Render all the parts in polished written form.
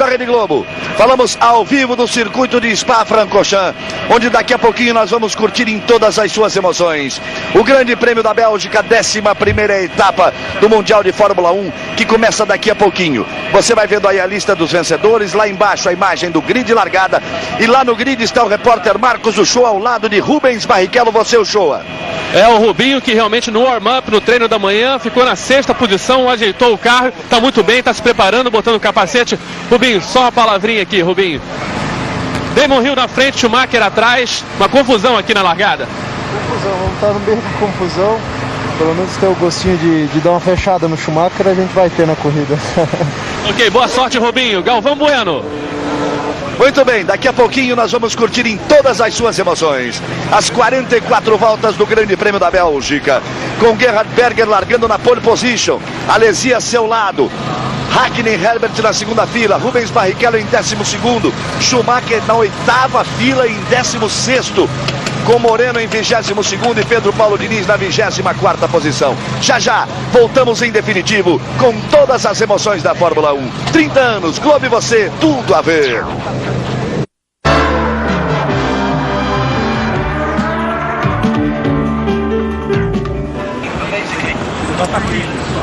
Rede Globo. Falamos ao vivo do circuito de Spa-Francorchamps, onde daqui a pouquinho nós vamos curtir em todas as suas emoções o Grande Prêmio da Bélgica, 11ª etapa do Mundial de Fórmula 1, que começa daqui a pouquinho. Você vai vendo aí a lista dos vencedores, lá embaixo a imagem do grid largada, e lá no grid está o repórter Marcos Uchoa ao lado de Rubens Barrichello. Você, Uchoa. É o Rubinho que realmente no warm-up, no treino da manhã, ficou na 6ª posição, ajeitou o carro, está muito bem, está se preparando, botando o capacete. Rubinho, só uma palavrinha aqui, Rubinho. Damon Hill na frente, Schumacher atrás, uma confusão aqui na largada. Confusão, vamos estar no meio da confusão, pelo menos ter o gostinho de dar uma fechada no Schumacher, a gente vai ter na corrida. Ok, boa sorte, Rubinho. Galvão Bueno. Muito bem, daqui a pouquinho nós vamos curtir em todas as suas emoções as 44 voltas do Grande Prêmio da Bélgica, com Gerhard Berger largando na pole position, Alesi a seu lado, Hakkinen e Herbert na segunda fila, Rubens Barrichello em 12º, Schumacher na 8ª fila em 16º, com Moreno em 22º e Pedro Paulo Diniz na 24ª posição. Já voltamos em definitivo com todas as emoções da Fórmula 1. 30 anos, Globo e você, tudo a ver.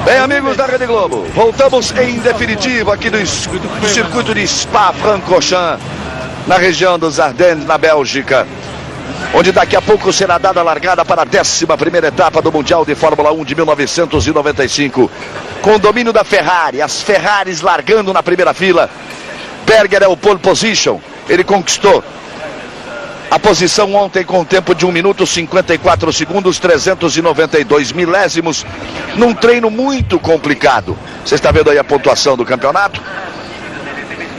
Bem, amigos da Rede Globo, voltamos em definitivo aqui do circuito de Spa-Francorchamps, na região dos Ardennes, na Bélgica, onde daqui a pouco será dada a largada para a 11ª etapa do Mundial de Fórmula 1 de 1995, com domínio da Ferrari, as Ferraris largando na primeira fila. Berger é o pole position, ele conquistou a posição ontem com tempo de 1 minuto 54 segundos 392 milésimos, num treino muito complicado. Você está vendo aí a pontuação do campeonato?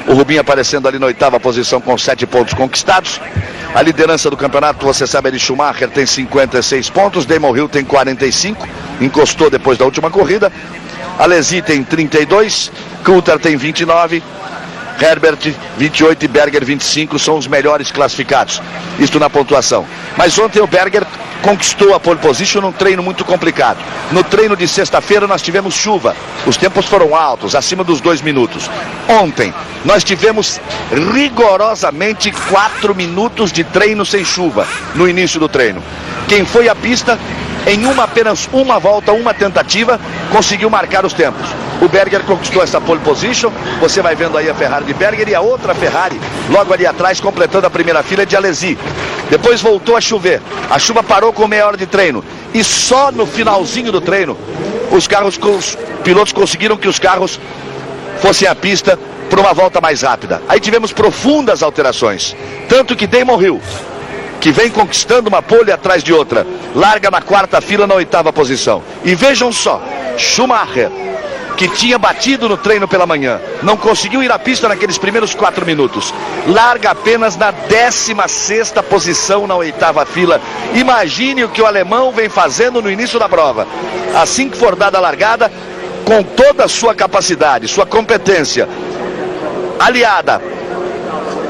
O Rubinho aparecendo ali na 8ª posição com 7 pontos conquistados. A liderança do campeonato, você sabe, de Schumacher tem 56 pontos, Damon Hill tem 45, encostou depois da última corrida. Alesi tem 32, Coulthard tem 29, Herbert 28 e Berger 25 são os melhores classificados. Isto na pontuação. Mas ontem o Berger conquistou a pole position num treino muito complicado. No treino de sexta-feira nós tivemos chuva. Os tempos foram altos, acima dos 2 minutos. Ontem nós tivemos rigorosamente 4 minutos de treino sem chuva no início do treino. Quem foi à pista em apenas uma volta, uma tentativa, conseguiu marcar os tempos. O Berger conquistou essa pole position. Você vai vendo aí a Ferrari de Berger e a outra Ferrari logo ali atrás, completando a primeira fila de Alesi. Depois voltou a chover. A chuva parou com meia hora de treino. E só no finalzinho do treino, os pilotos conseguiram que os carros fossem à pista para uma volta mais rápida. Aí tivemos profundas alterações. Tanto que Damon Hill, que vem conquistando uma pole atrás de outra, larga na 4ª fila na 8ª posição. E vejam só, Schumacher, que tinha batido no treino pela manhã, não conseguiu ir à pista naqueles primeiros 4 minutos, larga apenas na 16ª posição na 8ª fila. Imagine o que o alemão vem fazendo no início da prova. Assim que for dada a largada, com toda a sua capacidade, sua competência, aliada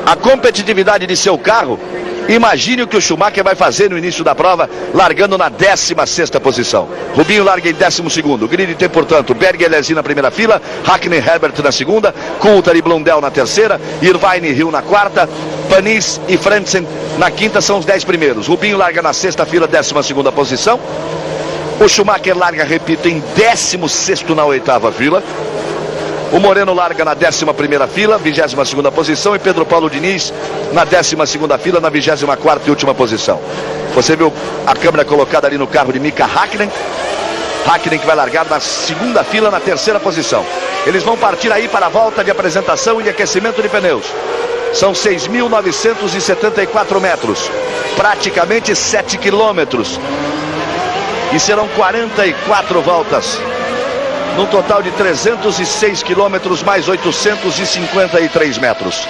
à competitividade de seu carro, imagine o que o Schumacher vai fazer no início da prova, largando na 16ª posição. Rubinho larga em 12º. O grid tem, portanto, Berger e Alesi na primeira fila, Hakkinen e Herbert na segunda, Coulthard e Blundell na terceira, Irvine e Hill na 4ª, Panis e Frentzen na 5ª, são os 10 primeiros. Rubinho larga na 6ª fila, 12ª posição. O Schumacher larga, repito, em 16º na 8ª fila. O Moreno larga na 11ª fila, 22ª posição, e Pedro Paulo Diniz na 12ª fila, na 24ª e última posição. Você viu a câmera colocada ali no carro de Mika Hakkinen. Hakkinen que vai largar na 2ª fila, na 3ª posição. Eles vão partir aí para a volta de apresentação e de aquecimento de pneus. São 6.974 metros, praticamente 7 quilômetros. E serão 44 voltas, num total de 306 quilômetros mais 853 metros.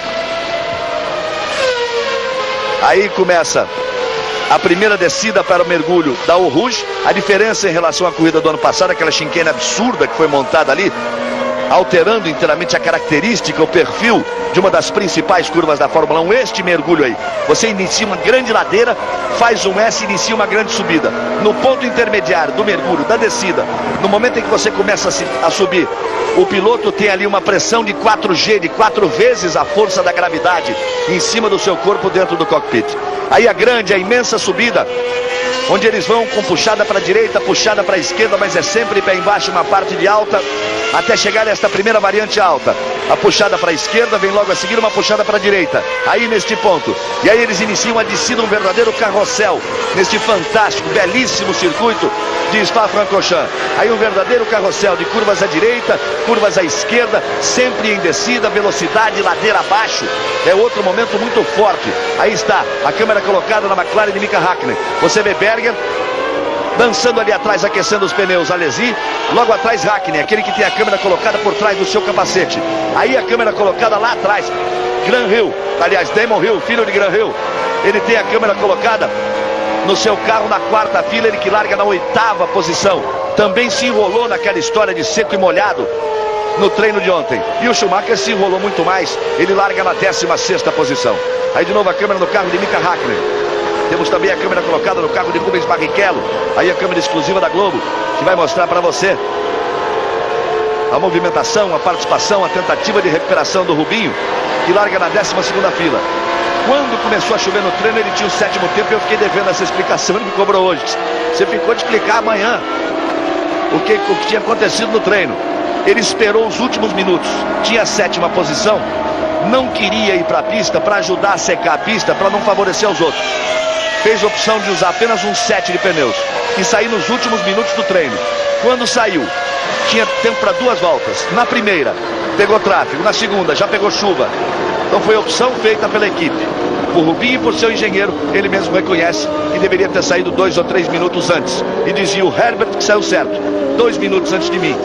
Aí começa a primeira descida para o mergulho da Eau Rouge. A diferença em relação à corrida do ano passado, aquela chicane absurda que foi montada ali, alterando inteiramente a característica, o perfil de uma das principais curvas da Fórmula 1, este mergulho aí. Você inicia uma grande ladeira, faz um S e inicia uma grande subida. No ponto intermediário do mergulho, da descida, no momento em que você começa a subir, o piloto tem ali uma pressão de 4G, de 4 vezes a força da gravidade em cima do seu corpo dentro do cockpit. Aí a grande, a imensa subida, onde eles vão com puxada para a direita, puxada para a esquerda, mas é sempre pé embaixo, uma parte de alta, até chegar nesta primeira variante alta. A puxada para a esquerda, vem logo a seguir uma puxada para a direita, aí neste ponto. E aí eles iniciam a descida, um verdadeiro carrossel, neste fantástico, belíssimo circuito de Spa-Francorchamps. Aí um verdadeiro carrossel de curvas à direita, curvas à esquerda, sempre em descida, velocidade, ladeira abaixo. É outro momento muito forte. Aí está a câmera colocada na McLaren de Mika Häkkinen. Você vê Berger dançando ali atrás, aquecendo os pneus, Alesi. Logo atrás Häkkinen, aquele que tem a câmera colocada por trás do seu capacete. Aí a câmera colocada lá atrás, Graham Hill, aliás, Damon Hill, filho de Graham Hill. Ele tem a câmera colocada no seu carro na quarta fila, ele que larga na 8ª posição. Também se enrolou naquela história de seco e molhado no treino de ontem. E o Schumacher se enrolou muito mais, ele larga na 16ª posição. Aí de novo a câmera no carro de Mika Häkkinen. Temos também a câmera colocada no carro de Rubens Barrichello. Aí a câmera exclusiva da Globo, que vai mostrar para você a movimentação, a participação, a tentativa de recuperação do Rubinho, que larga na 12ª fila. Quando começou a chover no treino, ele tinha o 7º tempo e eu fiquei devendo essa explicação, ele me cobrou hoje. Você ficou de explicar amanhã o que tinha acontecido no treino. Ele esperou os últimos minutos, tinha a 7ª posição, não queria ir para a pista para ajudar a secar a pista, para não favorecer os outros. Fez a opção de usar apenas um set de pneus e sair nos últimos minutos do treino. Quando saiu, tinha tempo para 2 voltas. Na primeira, pegou tráfego. Na segunda, já pegou chuva. Então foi opção feita pela equipe. Por Rubinho e por seu engenheiro, ele mesmo reconhece que deveria ter saído 2 ou 3 minutos antes. E dizia o Herbert que saiu certo, 2 minutos antes de mim.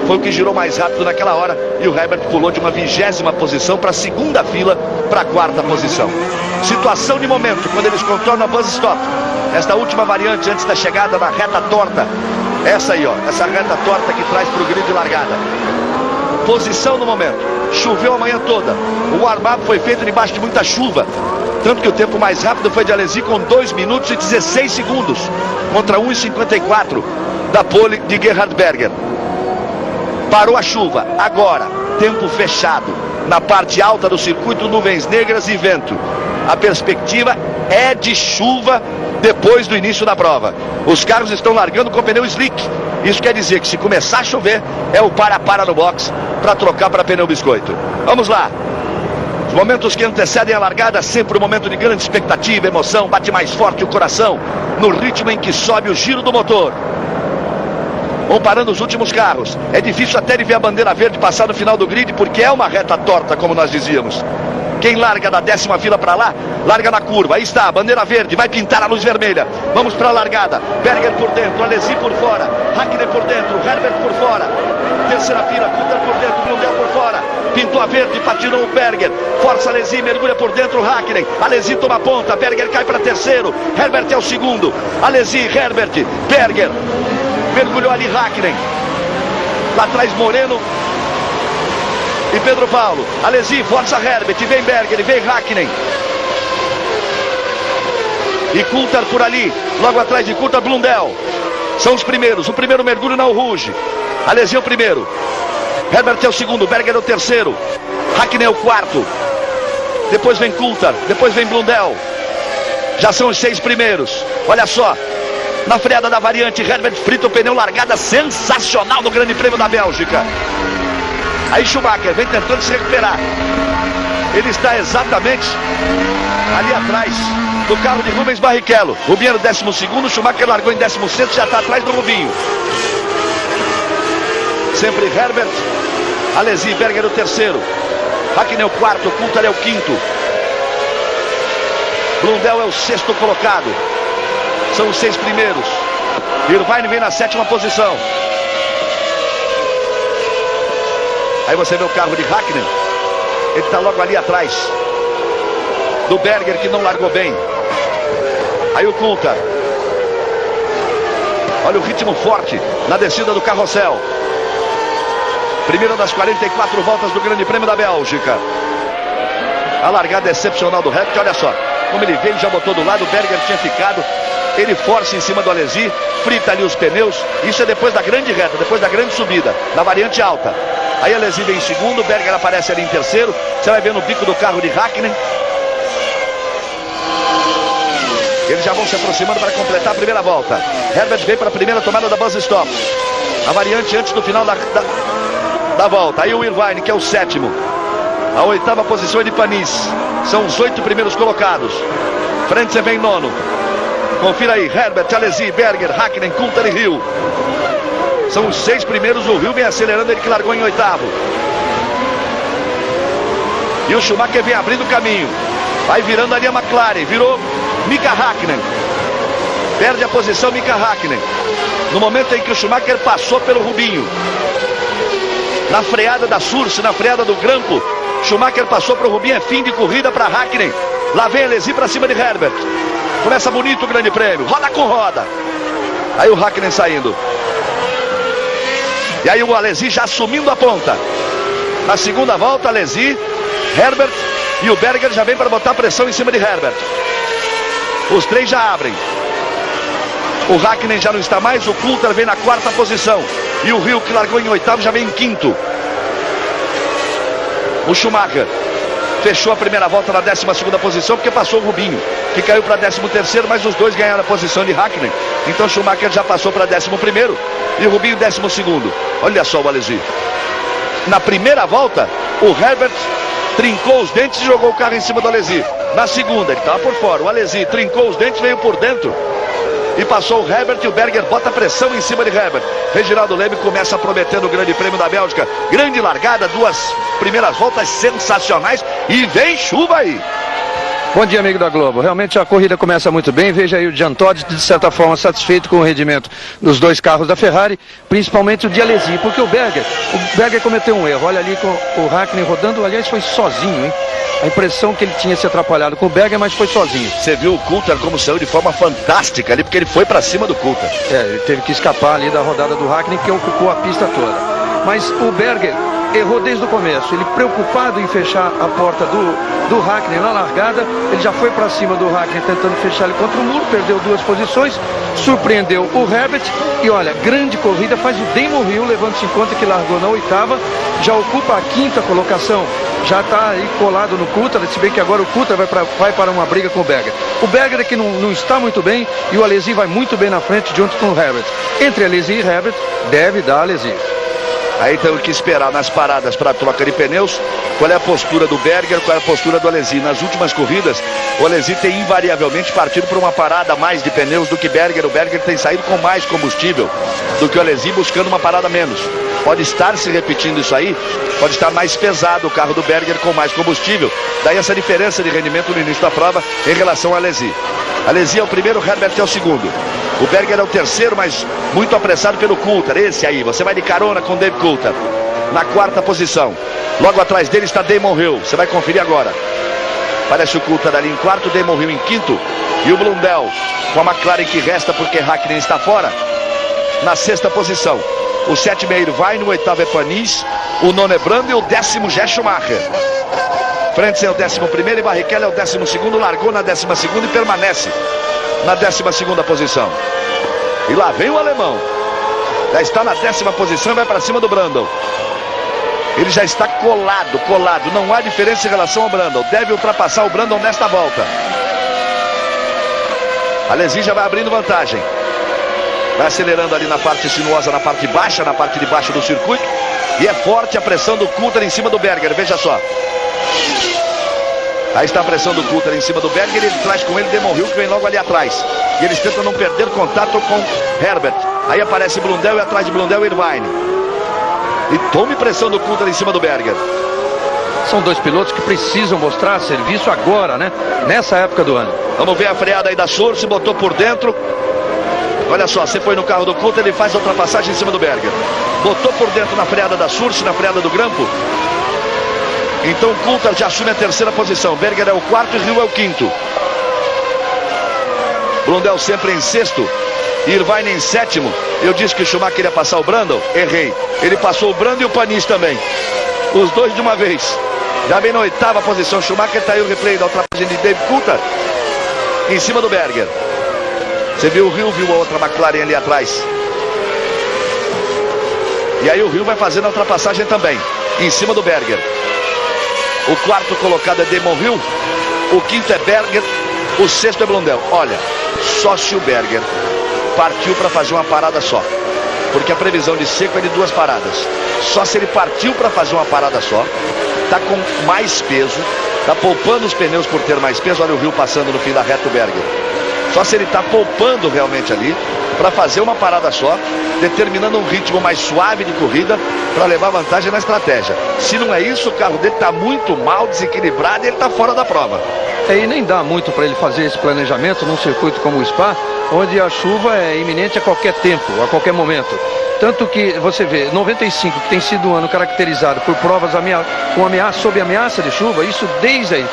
Foi o que girou mais rápido naquela hora. E o Herbert pulou de uma 20ª posição para a 2ª fila, para a 4ª posição. Situação de momento, quando eles contornam a buzz stop. Esta última variante antes da chegada na reta torta. Essa aí, ó, essa reta torta que traz para o grid de largada. Posição no momento. Choveu a manhã toda. O warm-up foi feito debaixo de muita chuva. Tanto que o tempo mais rápido foi de Alesi com 2 minutos e 16 segundos. Contra 1,54 da pole de Gerhard Berger. Parou a chuva. Agora, tempo fechado. Na parte alta do circuito, nuvens negras e vento. A perspectiva é de chuva depois do início da prova. Os carros estão largando com pneu slick. Isso quer dizer que se começar a chover, é o para-para no box para trocar para pneu biscoito. Vamos lá. Os momentos que antecedem a largada, sempre um momento de grande expectativa, emoção, bate mais forte o coração, no ritmo em que sobe o giro do motor. Vão parando os últimos carros. É difícil até de ver a bandeira verde passar no final do grid, porque é uma reta torta, como nós dizíamos. Quem larga da 10ª fila para lá, larga na curva. Aí está, a bandeira verde, vai pintar a luz vermelha. Vamos para a largada. Berger por dentro, Alesi por fora, Häkkinen por dentro, Herbert por fora. Terceira fila, Coulthard por dentro, Blundell por fora. Pintou a verde, patinou o Berger. Força Alesi, mergulha por dentro, Häkkinen. Alesi toma ponta, Berger cai para terceiro. Herbert é o segundo. Alesi, Herbert, Berger. Mergulhou ali Häkkinen. Lá atrás Moreno e Pedro Paulo. Alesi, força Herbert, vem Berger, vem Häkkinen. E Coulthard por ali, logo atrás de Coulthard, Blundell. São os primeiros, o primeiro mergulho na Eau Rouge. Alesi é o primeiro, Herbert é o segundo, Berger é o terceiro, Häkkinen é o quarto. Depois vem Coulthard, depois vem Blundell. Já são os 6 primeiros. Olha só, na freada da variante, Herbert frita o pneu, largada sensacional do Grande Prêmio da Bélgica. Aí Schumacher vem tentando se recuperar. Ele está exatamente ali atrás do carro de Rubens Barrichello. Rubinho era o 12º, Schumacher largou em 16º, já está atrás do Rubinho. Sempre Herbert, Alesi, Berger o terceiro, Häkkinen é o quarto, Coulthard é o quinto, Blundell é o 6º colocado. São os 6 primeiros. Irvine vem na 7ª posição. Aí você vê o carro de Häkkinen. Ele está logo ali atrás do Berger, que não largou bem. Aí o Coulthard. Olha o ritmo forte na descida do carrossel. Primeira das 44 voltas do Grande Prêmio da Bélgica. A largada excepcional do Herbert, olha só. Como ele veio, já botou do lado, o Berger tinha ficado. Ele força em cima do Alesi, frita ali os pneus. Isso é depois da grande reta, depois da grande subida, na variante alta. Aí Alesi vem em segundo, o Berger aparece ali em terceiro. Você vai ver no bico do carro de Hakkinen. Eles já vão se aproximando para completar a primeira volta. Herbert vem para a primeira tomada da buzz stop. A variante antes do final da volta. Aí o Irvine, que é o sétimo. A oitava posição é de Panis. São os 8 primeiros colocados. Frentzen vem nono. Confira aí, Herbert, Alesi, Berger, Hakkinen, Coulter e Hill. São os 6 primeiros, o Hill vem acelerando, ele que largou em oitavo. E o Schumacher vem abrindo o caminho. Vai virando ali a McLaren, virou Mika Hakkinen. Perde a posição Mika Hakkinen. No momento em que o Schumacher passou pelo Rubinho. Na freada da Surse, na freada do Grampo, Schumacher passou para o Rubinho, é fim de corrida para Hakkinen. Lá vem Alesi para cima de Herbert. Começa bonito o Grande Prêmio, roda com roda. Aí o Hakkinen saindo. E aí o Alesi já assumindo a ponta. Na segunda volta, Alesi, Herbert e o Berger já vem para botar pressão em cima de Herbert. Os 3 já abrem. O Hakkinen já não está mais, o Coulter vem na 4ª posição. E o Hill, que largou em oitavo, já vem em quinto. O Schumacher fechou a primeira volta na 12ª posição, porque passou o Rubinho, que caiu para 13º, mas os dois ganharam a posição de Hakkinen. Então o Schumacher já passou para 11º e o Rubinho 12º. Olha só o Alesi. Na primeira volta, o Herbert trincou os dentes e jogou o carro em cima do Alesi. Na segunda, ele estava por fora. O Alesi trincou os dentes, veio por dentro e passou o Herbert, e o Berger bota pressão em cima de Herbert. Reginaldo Leme começa prometendo o Grande Prêmio da Bélgica. Grande largada, 2 primeiras voltas sensacionais e vem chuva aí. Bom dia, amigo da Globo. Realmente a corrida começa muito bem. Veja aí o Jean Todt, de certa forma, satisfeito com o rendimento dos 2 carros da Ferrari, principalmente o de Alesi, porque o Berger cometeu um erro. Olha ali com o Hakkinen rodando, aliás, foi sozinho, hein? A impressão que ele tinha se atrapalhado com o Berger, mas foi sozinho. Você viu o Coulter como saiu de forma fantástica ali, porque ele foi para cima do Coulter. Ele teve que escapar ali da rodada do Hakkinen, que ocupou a pista toda. Mas o Berger errou desde o começo. Ele, preocupado em fechar a porta do Hakkinen na largada, ele já foi para cima do Hakkinen tentando fechar ele contra o muro, perdeu 2 posições, surpreendeu o Herbert e olha, grande corrida faz o Damon Hill, levando-se em conta que largou na 8ª, já ocupa a 5ª colocação, já está aí colado no Coulter, se bem que agora o Coulter vai para uma briga com o Berger. O Berger é que não está muito bem e o Alesi vai muito bem na frente junto com o Herbert. Entre Alesi e Herbert, deve dar Alesi. Aí temos que esperar nas paradas para troca de pneus qual é a postura do Berger, qual é a postura do Alesi. Nas últimas corridas, o Alesi tem invariavelmente partido para uma parada a mais de pneus do que Berger. O Berger tem saído com mais combustível do que o Alesi, buscando uma parada menos. Pode estar se repetindo isso aí, pode estar mais pesado o carro do Berger com mais combustível. Daí essa diferença de rendimento no início da prova em relação ao Alesi. Alesi é o primeiro, Herbert é o segundo. O Berger é o terceiro, mas muito apressado pelo Coulter. Esse aí, você vai de carona com o Dave Coulter. Na 4ª posição. Logo atrás dele está Damon Hill. Você vai conferir agora. Parece o Coulter ali em 4º, Damon Hill em 5º. E o Blundell com a McLaren que resta porque Hakkinen está fora. Na 6ª posição. O 7º é Irvine, o 8º é Panis, o 9º é Brando e o 10º já é Schumacher. Frentzen é o 11º e Barrichello é o 12º, largou na 12ª e permanece na 12ª posição. E lá vem o alemão. Já está na 10ª posição e vai para cima do Brundle. Ele já está colado. Não há diferença em relação ao Brundle. Deve ultrapassar o Brundle nesta volta. Alesi já vai abrindo vantagem. Vai acelerando ali na parte sinuosa, na parte baixa, na parte de baixo do circuito. E é forte a pressão do Coulter em cima do Berger. Veja só. Aí está a pressão do Coulter em cima do Berger. Ele traz com ele Damon Hill, que vem logo ali atrás. E eles tentam não perder contato com Herbert. Aí aparece Blundell e atrás de Blundell Irvine. E tome pressão do Coulter em cima do Berger. São 2 pilotos que precisam mostrar serviço agora, né? Nessa época do ano. Vamos ver a freada aí da Surse, botou por dentro. Olha só, você põe no carro do Coulter, ele faz a ultrapassagem em cima do Berger. Botou por dentro na freada da Surse, na freada do Grampo. Então o Coulter já assume a 3ª posição. Berger é o 4º e Hill é o 5º. Blundell sempre em 6º. Irvine em sétimo. Eu disse que o Schumacher ia passar o Brundle, errei. Ele passou o Brundle e o Panis também. Os dois de uma vez. Já vem na oitava posição. Schumacher, tá aí o replay da ultrapassagem de Dave Coulthard em cima do Berger. Você viu o Hill, viu a outra McLaren ali atrás. E aí o Hill vai fazendo a ultrapassagem também, em cima do Berger. O quarto colocado é Damon Hill, o quinto é Berger, o sexto é Blundell. Olha, só se o Berger partiu para fazer uma parada só, porque a previsão de seco é de 2 paradas. Só se ele partiu para fazer uma parada só, tá com mais peso, tá poupando os pneus por ter mais peso. Olha o Hill passando no fim da reta, o Berger. Só se ele tá poupando realmente ali para fazer uma parada só, determinando um ritmo mais suave de corrida para levar vantagem na estratégia. Se não é isso, o carro dele está muito mal, desequilibrado e ele está fora da prova. E nem dá muito para ele fazer esse planejamento num circuito como o Spa, onde a chuva é iminente a qualquer tempo, a qualquer momento. Tanto que você vê, 95, que tem sido um ano caracterizado por provas sob ameaça de chuva, isso desde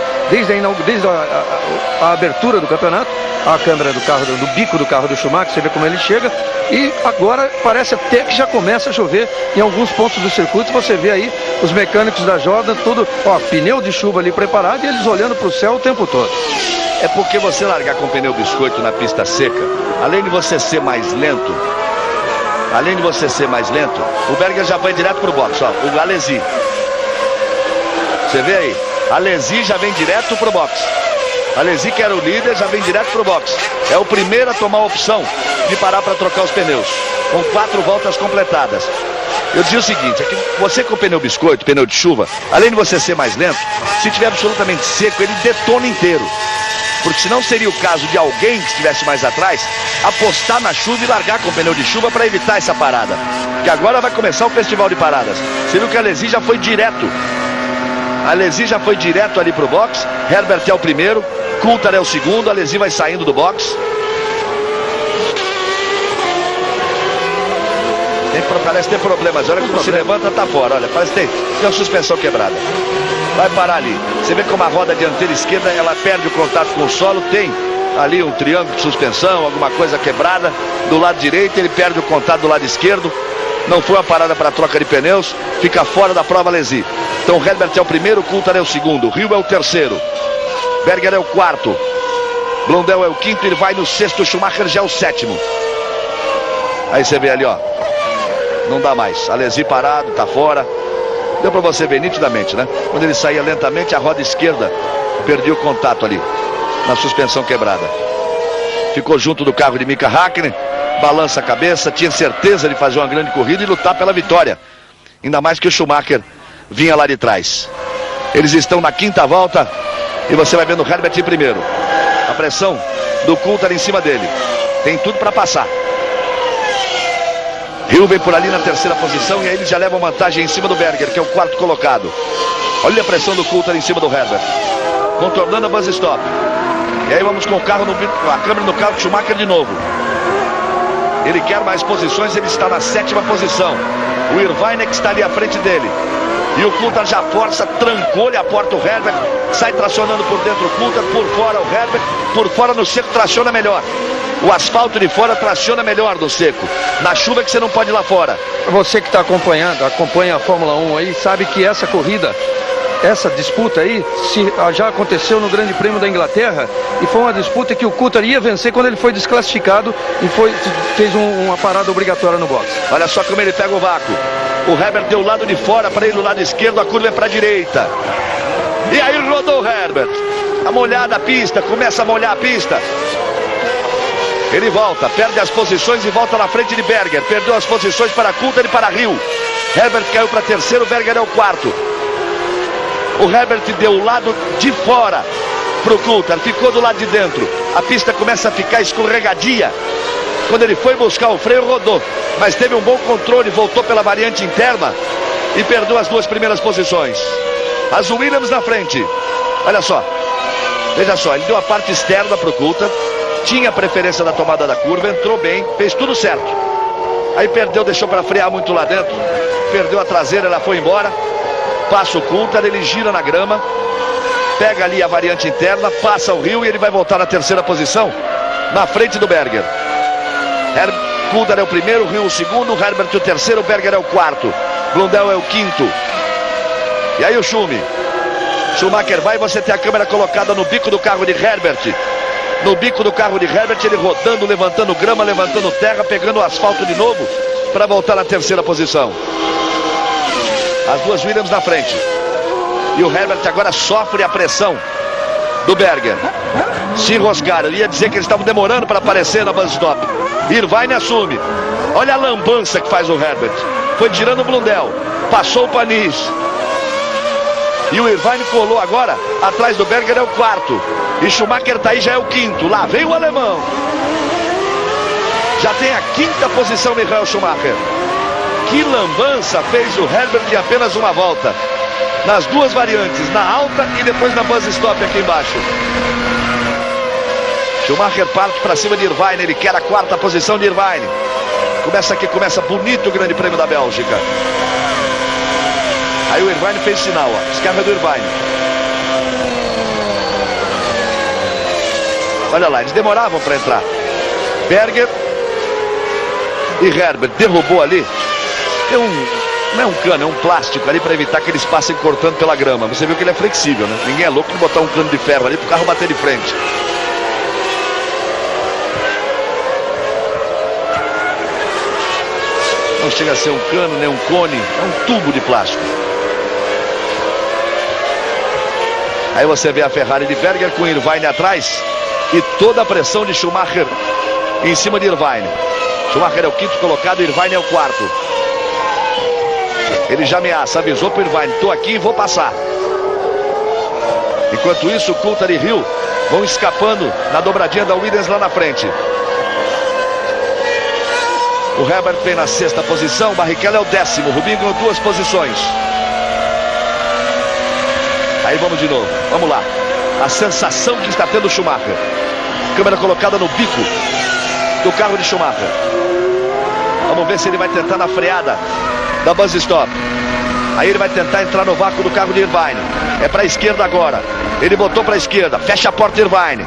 a abertura do campeonato, a câmera do carro, do bico do carro do Schumacher, você vê como ele chega, e agora parece até que já começa a chover em alguns pontos do circuito. Você vê aí os mecânicos da Jordan, tudo, pneu de chuva ali preparado e eles olhando para o céu o tempo todo. É porque você largar com pneu biscoito na pista seca, além de você ser mais lento, o Berger já vai direto pro box, ó, o Alesi. Você vê aí, Alesi já vem direto pro box. Alesi, que era o líder, já vem direto pro box. É o primeiro a tomar a opção de parar para trocar os pneus, com 4 voltas completadas. Eu dizia o seguinte, é que você com pneu biscoito, pneu de chuva, além de você ser mais lento, se tiver absolutamente seco, ele detona inteiro. Porque senão seria o caso de alguém que estivesse mais atrás apostar na chuva e largar com o pneu de chuva para evitar essa parada. Que agora vai começar o festival de paradas. Você viu que a Alesi já foi direto. A Alesi já foi direto ali pro box. Herbert é o primeiro, Coulthard é o segundo, a Alesi vai saindo do box. Parece ter problemas, olha como se levanta, tá fora, olha, parece que tem uma suspensão quebrada. Vai parar ali. Você vê como a roda dianteira esquerda, ela perde o contato com o solo, tem ali um triângulo de suspensão, alguma coisa quebrada. Do lado direito, ele perde o contato do lado esquerdo. Não foi uma parada para troca de pneus, fica fora da prova Alesi. Então Herbert é o primeiro, Coulthard é o segundo, Hill é o terceiro, Berger é o quarto, Blundell é o quinto, ele vai no sexto, Schumacher já é o sétimo. Aí você vê ali, ó, não dá mais, Alesi parado, tá fora. Deu para você ver nitidamente, né? Quando ele saía lentamente, a roda esquerda perdia o contato ali, na suspensão quebrada. Ficou junto do carro de Mika Häkkinen, balança a cabeça, tinha certeza de fazer uma grande corrida e lutar pela vitória. Ainda mais que o Schumacher vinha lá de trás. Eles estão na quinta volta e você vai vendo o Herbert em primeiro. A pressão do Coulthard em cima dele. Tem tudo para passar. Hill vem por ali na terceira posição e aí eles já levam vantagem em cima do Berger, que é o quarto colocado. Olha a pressão do Coulthard em cima do Herbert, contornando a buzz stop. E aí vamos com o carro a câmera no carro de Schumacher de novo. Ele quer mais posições, ele está na sétima posição. O Irvine que está ali à frente dele. E o Coulthard já força, trancou-lhe a porta o Herbert, sai tracionando por dentro o Coulthard, por fora o Herbert, por fora no seco traciona melhor. O asfalto de fora traciona melhor no seco. Na chuva que você não pode ir lá fora. Você que está acompanha a Fórmula 1 aí, sabe que essa corrida, essa disputa aí, já aconteceu no Grande Prêmio da Inglaterra e foi uma disputa que o Coulthard ia vencer quando ele foi desclassificado e fez uma parada obrigatória no box. Olha só como ele pega o vácuo. O Herbert deu o lado de fora para ele, o lado esquerdo, a curva é para a direita. E aí rodou o Herbert. A molhada a pista, começa a molhar a pista. Ele volta, perde as posições e volta na frente de Berger. Perdeu as posições para Coulthard e para Hill. Herbert caiu para terceiro, Berger é o quarto. O Herbert deu o lado de fora para o Coulthard, ficou do lado de dentro. A pista começa a ficar escorregadia. Quando ele foi buscar o freio, rodou. Mas teve um bom controle, voltou pela variante interna e perdeu as 2 primeiras posições. As Williams na frente. Olha só. Veja só, ele deu a parte externa para o Coulthard. Tinha preferência da tomada da curva, entrou bem, fez tudo certo. Aí perdeu, deixou para frear muito lá dentro. Perdeu a traseira, ela foi embora. Passa o Coulthard, ele gira na grama. Pega ali a variante interna, passa o Hill e ele vai voltar na terceira posição, na frente do Berger. Coulthard é o primeiro, Hill o segundo, Herbert o terceiro, Berger é o quarto, Blundell é o quinto. E aí o Schumacher vai, você tem a câmera colocada no bico do carro de Herbert. No bico do carro de Herbert, ele rodando, levantando grama, levantando terra, pegando o asfalto de novo para voltar na terceira posição. As duas Williams na frente. E o Herbert agora sofre a pressão do Berger. Se enroscaram, eu ia dizer que eles estavam demorando para aparecer na bus stop. Irvine assume. Olha a lambança que faz o Herbert. Foi tirando o Blundell, passou o Panis. E o Irvine colou agora, atrás do Berger é o quarto. E Schumacher tá aí, já é o quinto. Lá vem o alemão. Já tem a quinta posição Michael Schumacher. Que lambança fez o Herbert em apenas uma volta. Nas duas variantes, na alta e depois na bus stop aqui embaixo. Schumacher parte para cima de Irvine, ele quer a quarta posição de Irvine. Começa aqui, começa bonito o Grande Prêmio da Bélgica. Aí o Irvine fez sinal, ó. Esquerda do Irvine. Olha lá, eles demoravam para entrar. Berger e Herbert derrubou ali. Tem não é um cano, é um plástico ali para evitar que eles passem cortando pela grama. Você viu que ele é flexível, né? Ninguém é louco de botar um cano de ferro ali para o carro bater de frente. Não chega a ser um cano, nem um cone, é um tubo de plástico. Aí você vê a Ferrari de Berger com Irvine atrás e toda a pressão de Schumacher em cima de Irvine. Schumacher é o quinto colocado, Irvine é o quarto. Ele já ameaça, avisou para o Irvine, estou aqui e vou passar. Enquanto isso, Coulthard e Hill vão escapando na dobradinha da Williams lá na frente. O Herbert vem na sexta posição, o Barrichello é o décimo, o Rubinho ganhou duas posições. Aí vamos de novo, vamos lá. A sensação que está tendo o Schumacher. Câmera colocada no bico do carro de Schumacher. Vamos ver se ele vai tentar na freada da bus stop. Aí ele vai tentar entrar no vácuo do carro de Irvine. É para a esquerda agora. Ele botou para a esquerda, fecha a porta Irvine.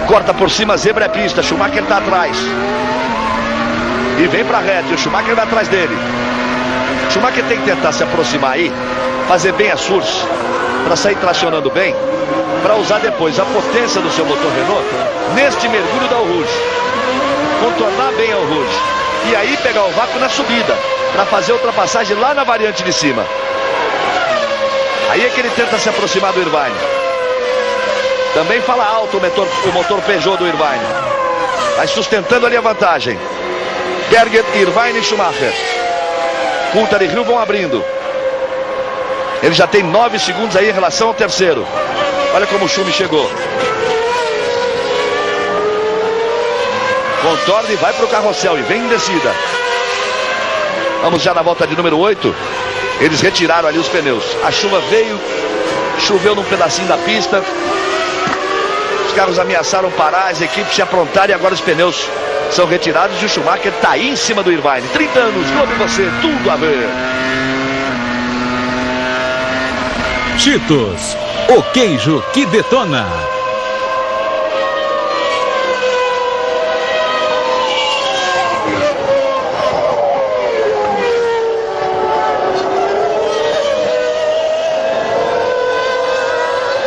Corta por cima, zebra é pista, Schumacher está atrás. E vem para a reta, o Schumacher vai atrás dele. O Schumacher tem que tentar se aproximar aí, fazer bem a surge, para sair tracionando bem, para usar depois a potência do seu motor Renault neste mergulho da Rouge. Contornar bem a Rouge. E aí pegar o vácuo na subida, para fazer a ultrapassagem lá na variante de cima. Aí é que ele tenta se aproximar do Irvine. Também fala alto o motor Peugeot do Irvine. Vai sustentando ali a vantagem. Berger, Irvine e Schumacher. Coulthard e Hill vão abrindo. Ele já tem 9 segundos aí em relação ao terceiro. Olha como o Schumi chegou. Contorna e vai para o carrossel e vem em descida. Vamos já na volta de número 8. Eles retiraram ali os pneus. A chuva veio, choveu num pedacinho da pista. Os carros ameaçaram parar, as equipes se aprontaram e agora os pneus são retirados e o Schumacher está aí em cima do Irvine. 30 anos, Globo e você, tudo a ver. Cheetos, o queijo que detona.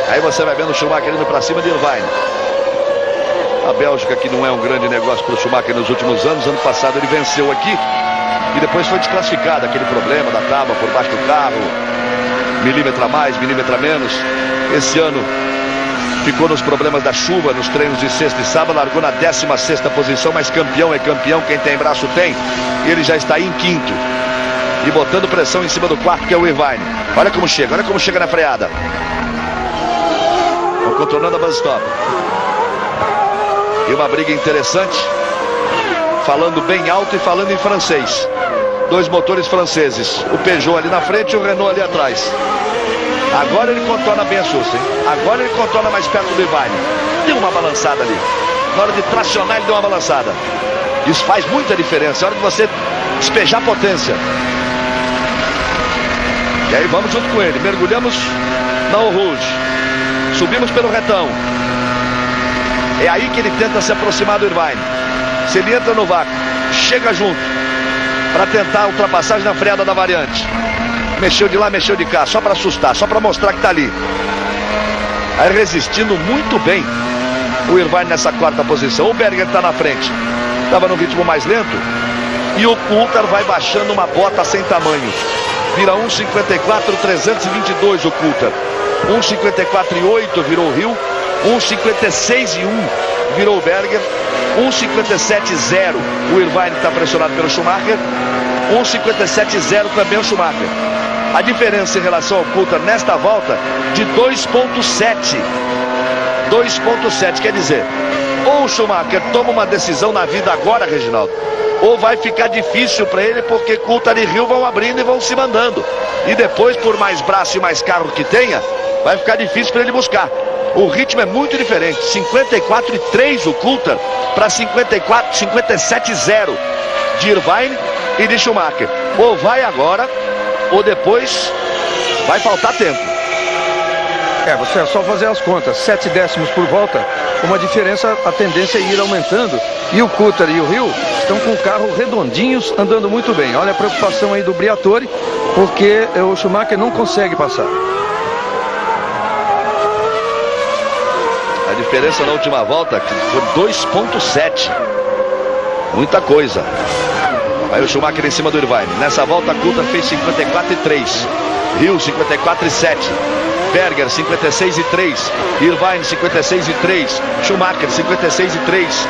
Aí você vai vendo o Schumacher indo para cima de Irvine. A Bélgica que não é um grande negócio para o Schumacher nos últimos anos. Ano passado ele venceu aqui e depois foi desclassificado. Aquele problema da tábua por baixo do carro, milímetro a mais, milímetro a menos. Esse ano ficou nos problemas da chuva nos treinos de sexta e sábado, largou na 16ª posição, mas campeão é campeão, quem tem braço tem. E ele já está aí em quinto e botando pressão em cima do quarto, que é o Irvine. Olha como chega na freada. Vão contornando a bus stop. E uma briga interessante, falando bem alto e falando em francês. Dois motores franceses, o Peugeot ali na frente e o Renault ali atrás. Agora ele contorna bem a susto, hein? Agora ele contorna mais perto do Irvine. Deu uma balançada ali. Na hora de tracionar ele deu uma balançada. Isso faz muita diferença, é hora de você despejar potência. E aí vamos junto com ele, mergulhamos na Eau Rouge. Subimos pelo retão. É aí que ele tenta se aproximar do Irvine. Se ele entra no vácuo, chega junto para tentar a ultrapassagem na freada da variante. Mexeu de lá, mexeu de cá, só para assustar, só para mostrar que tá ali. Aí resistindo muito bem o Irvine nessa quarta posição. O Berger tá na frente, estava no ritmo mais lento. E o Coulthard vai baixando uma bota sem tamanho. Vira 1,54,322 o Coulthard. 1,54,8 virou o Hill. 1,56,1 virou o Berger. 1,57,0 o Irvine, que está pressionado pelo Schumacher. 1,57,0 também o Schumacher. A diferença em relação ao Coulthard nesta volta de 2,7. 2,7, quer dizer, ou o Schumacher toma uma decisão na vida agora, Reginaldo, ou vai ficar difícil para ele, porque Coulthard e Hill vão abrindo e vão se mandando. E depois, por mais braço e mais carro que tenha, vai ficar difícil para ele buscar. O ritmo é muito diferente. 54,3 o Coulthard para 57,0 de Irvine e de Schumacher. Ou vai agora, ou depois vai faltar tempo. Você é só fazer as contas. 7 décimos por volta, uma diferença, a tendência é ir aumentando. E o Coulthard e o Hill estão com o carro redondinhos, andando muito bem. Olha a preocupação aí do Briatore, porque o Schumacher não consegue passar. A diferença na última volta foi 2,7. Muita coisa. Aí o Schumacher em cima do Irvine. Nessa volta, Coulthard fez 54,3. Hill 54,7. Berger 56,3. Irvine 56,3. Schumacher 56,3.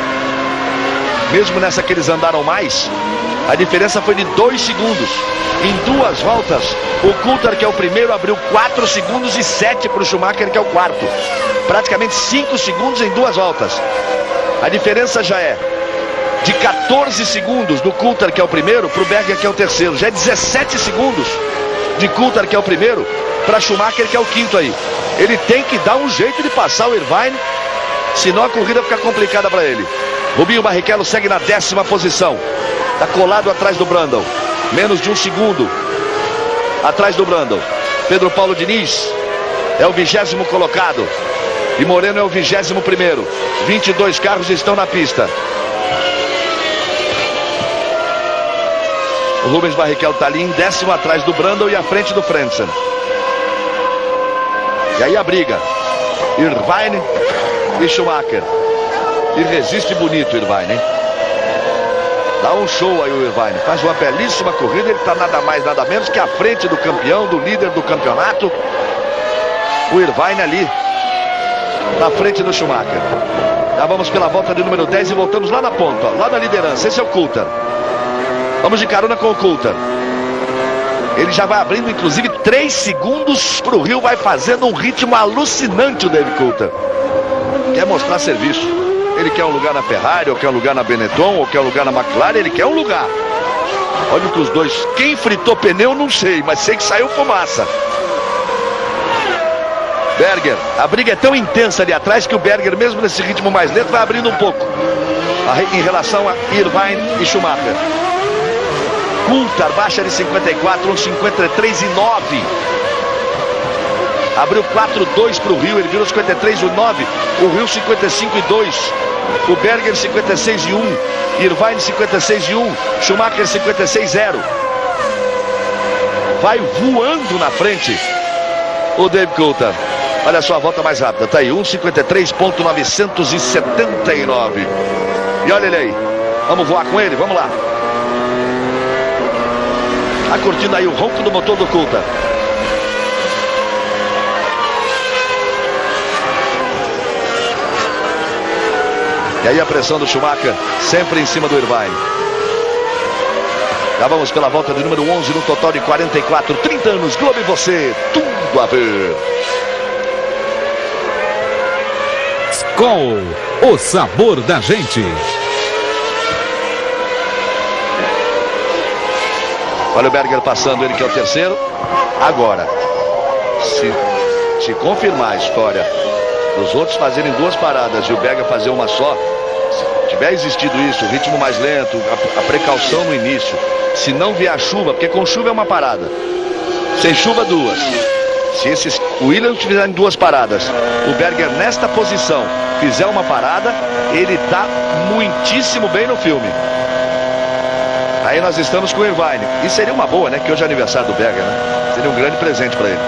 Mesmo nessa que eles andaram mais, a diferença foi de 2 segundos. Em 2 voltas, o Coulthard, que é o primeiro, abriu 4 segundos e 7 para o Schumacher, que é o quarto. Praticamente 5 segundos em 2 voltas. A diferença já é de 14 segundos do Coulthard, que é o primeiro, para o Berger, que é o terceiro. Já é 17 segundos de Coulthard, que é o primeiro, para Schumacher, que é o quinto aí. Ele tem que dar um jeito de passar o Irvine, senão a corrida fica complicada para ele. Rubinho Barrichello segue na 10ª posição. Está colado atrás do Brundle. Menos de 1 segundo atrás do Brundle. Pedro Paulo Diniz é o 20º colocado. E Moreno é o 21º. 22 carros estão na pista. O Rubens Barrichello está ali em 10º atrás do Brundle e à frente do Frentzen. E aí a briga. Irvine e Schumacher. E resiste bonito o Irvine, hein? Dá um show aí o Irvine. Faz uma belíssima corrida. Ele está nada mais, nada menos que à frente do campeão, do líder do campeonato. O Irvine ali na frente do Schumacher. Já vamos pela volta de número 10 e voltamos lá na ponta, ó, lá na liderança. Esse é o Coulthard. Vamos de carona com o Coulthard. Ele já vai abrindo, inclusive, 3 segundos para o Hill. Vai fazendo um ritmo alucinante o David Coulthard. Quer mostrar serviço. Ele quer um lugar na Ferrari, ou quer um lugar na Benetton, ou quer um lugar na McLaren. Ele quer um lugar. Olha que os dois. Quem fritou pneu, não sei, mas sei que saiu fumaça. Berger. A briga é tão intensa ali atrás que o Berger, mesmo nesse ritmo mais lento, vai abrindo um pouco em relação a Irvine e Schumacher. Coulthard baixa de 54, 53,9. Abriu 4,2 para o Hill, ele virou 53,9. O Hill 55,2. O Berger 56,1. Irvine 56,1. Schumacher 56,0. Vai voando na frente o David Coulthard. Olha só a volta mais rápida, tá aí, 1,53,979. E olha ele aí, vamos voar com ele, vamos lá. Tá curtindo aí o ronco do motor do Coulthard. E aí a pressão do Schumacher, sempre em cima do Irvine. Já vamos pela volta de número 11, no total de 44, 30 anos, Globo e você, tudo a ver. Skol, o sabor da gente. Olha o Berger passando, ele que é o terceiro. Agora, se confirmar a história dos outros fazerem 2 paradas e o Berger fazer uma só, se tiver existido isso, o ritmo mais lento, a precaução no início, se não vier a chuva, porque com chuva é uma parada, sem chuva 2, Se esses Williams fizerem 2 paradas, o Berger nesta posição fizer uma parada, ele está muitíssimo bem no filme. Aí nós estamos com o Irvine. E seria uma boa, né? Que hoje é aniversário do Berger, né? Seria um grande presente para ele.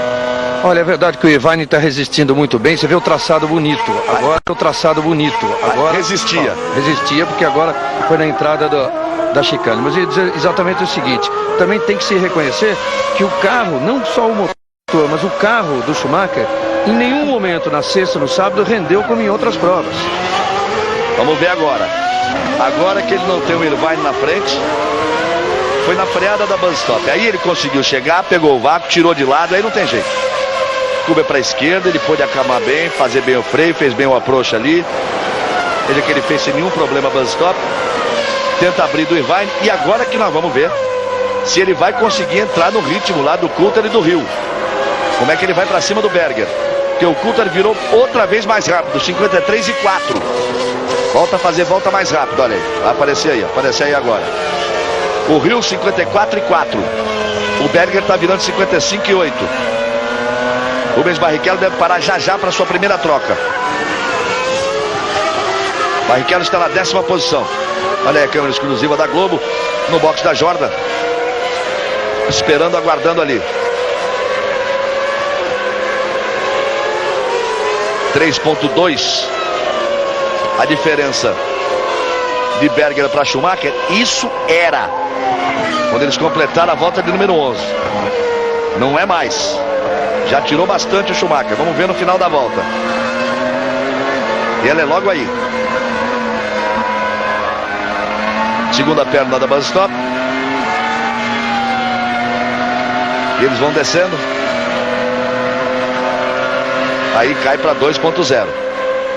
Olha, é verdade que o Irvine está resistindo muito bem. Você vê o traçado bonito. Agora o traçado bonito. Agora resistia. Resistia porque agora foi na entrada da chicane. Mas eu ia dizer exatamente o seguinte. Também tem que se reconhecer que o carro, não só o motor, mas o carro do Schumacher, em nenhum momento na sexta, no sábado, rendeu como em outras provas. Vamos ver agora. Agora que ele não tem o Irvine na frente, foi na freada da Buzz-Stop. Aí ele conseguiu chegar, pegou o vácuo, tirou de lado, aí não tem jeito. Curva para a esquerda, ele pôde acalmar bem, fazer bem o freio, fez bem o approach ali. Ele que ele fez sem nenhum problema a Buzz-Stop. Tenta abrir do Irvine e agora que nós vamos ver se ele vai conseguir entrar no ritmo lá do Coulter e do Hill. Como é que ele vai para cima do Berger? Porque o Coulter virou outra vez mais rápido, 53,4. Volta a fazer volta mais rápido, olha aí. Vai aparecer aí agora. O Hill 54,4. O Berger está virando 55,8. Rubens Barrichello deve parar já para sua primeira troca. Barrichello está na 10ª posição. Olha aí a câmera exclusiva da Globo no box da Jordan. Esperando, aguardando ali. 3,2 a diferença de Berger para Schumacher. Isso era quando eles completaram a volta de número 11. Não é mais. Já tirou bastante o Schumacher. Vamos ver no final da volta. E ela é logo aí. Segunda perna da Buzz-Stop. E eles vão descendo. Aí cai para 2,0.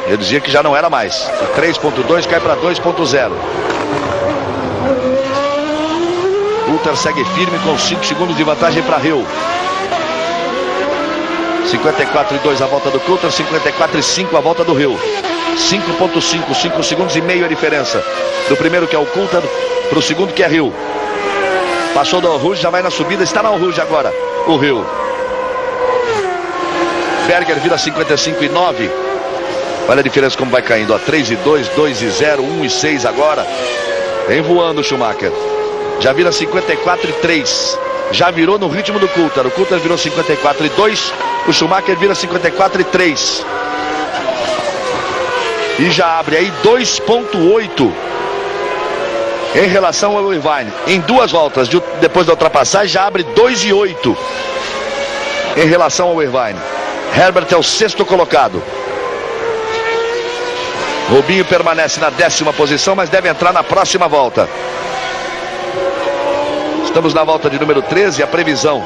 Eu dizia que já não era mais. O 3,2 cai para 2,0. Coulter segue firme com 5 segundos de vantagem para Hill. 54,2 a volta do Coulter, 54,5 a volta do Hill. 5,5, 5 segundos e meio a diferença do primeiro, que é o Coulter, para o segundo, que é Hill. Passou do Rouge, já vai na subida, está na Rouge agora o Hill. Berger vira 55,9. Olha a diferença como vai caindo, ó. 3,2, 2,0, 1,6 agora. Vem voando o Schumacher. Já vira 54,3. Já virou no ritmo do Coulter. O Coulter virou 54,2. O Schumacher vira 54,3. E já abre aí 2,8 em relação ao Irvine. Em 2 voltas, depois da ultrapassagem, já abre 2,8 em relação ao Irvine. Herbert é o 6º colocado. Rubinho permanece na 10ª posição, mas deve entrar na próxima volta. Estamos na volta de número 13. A previsão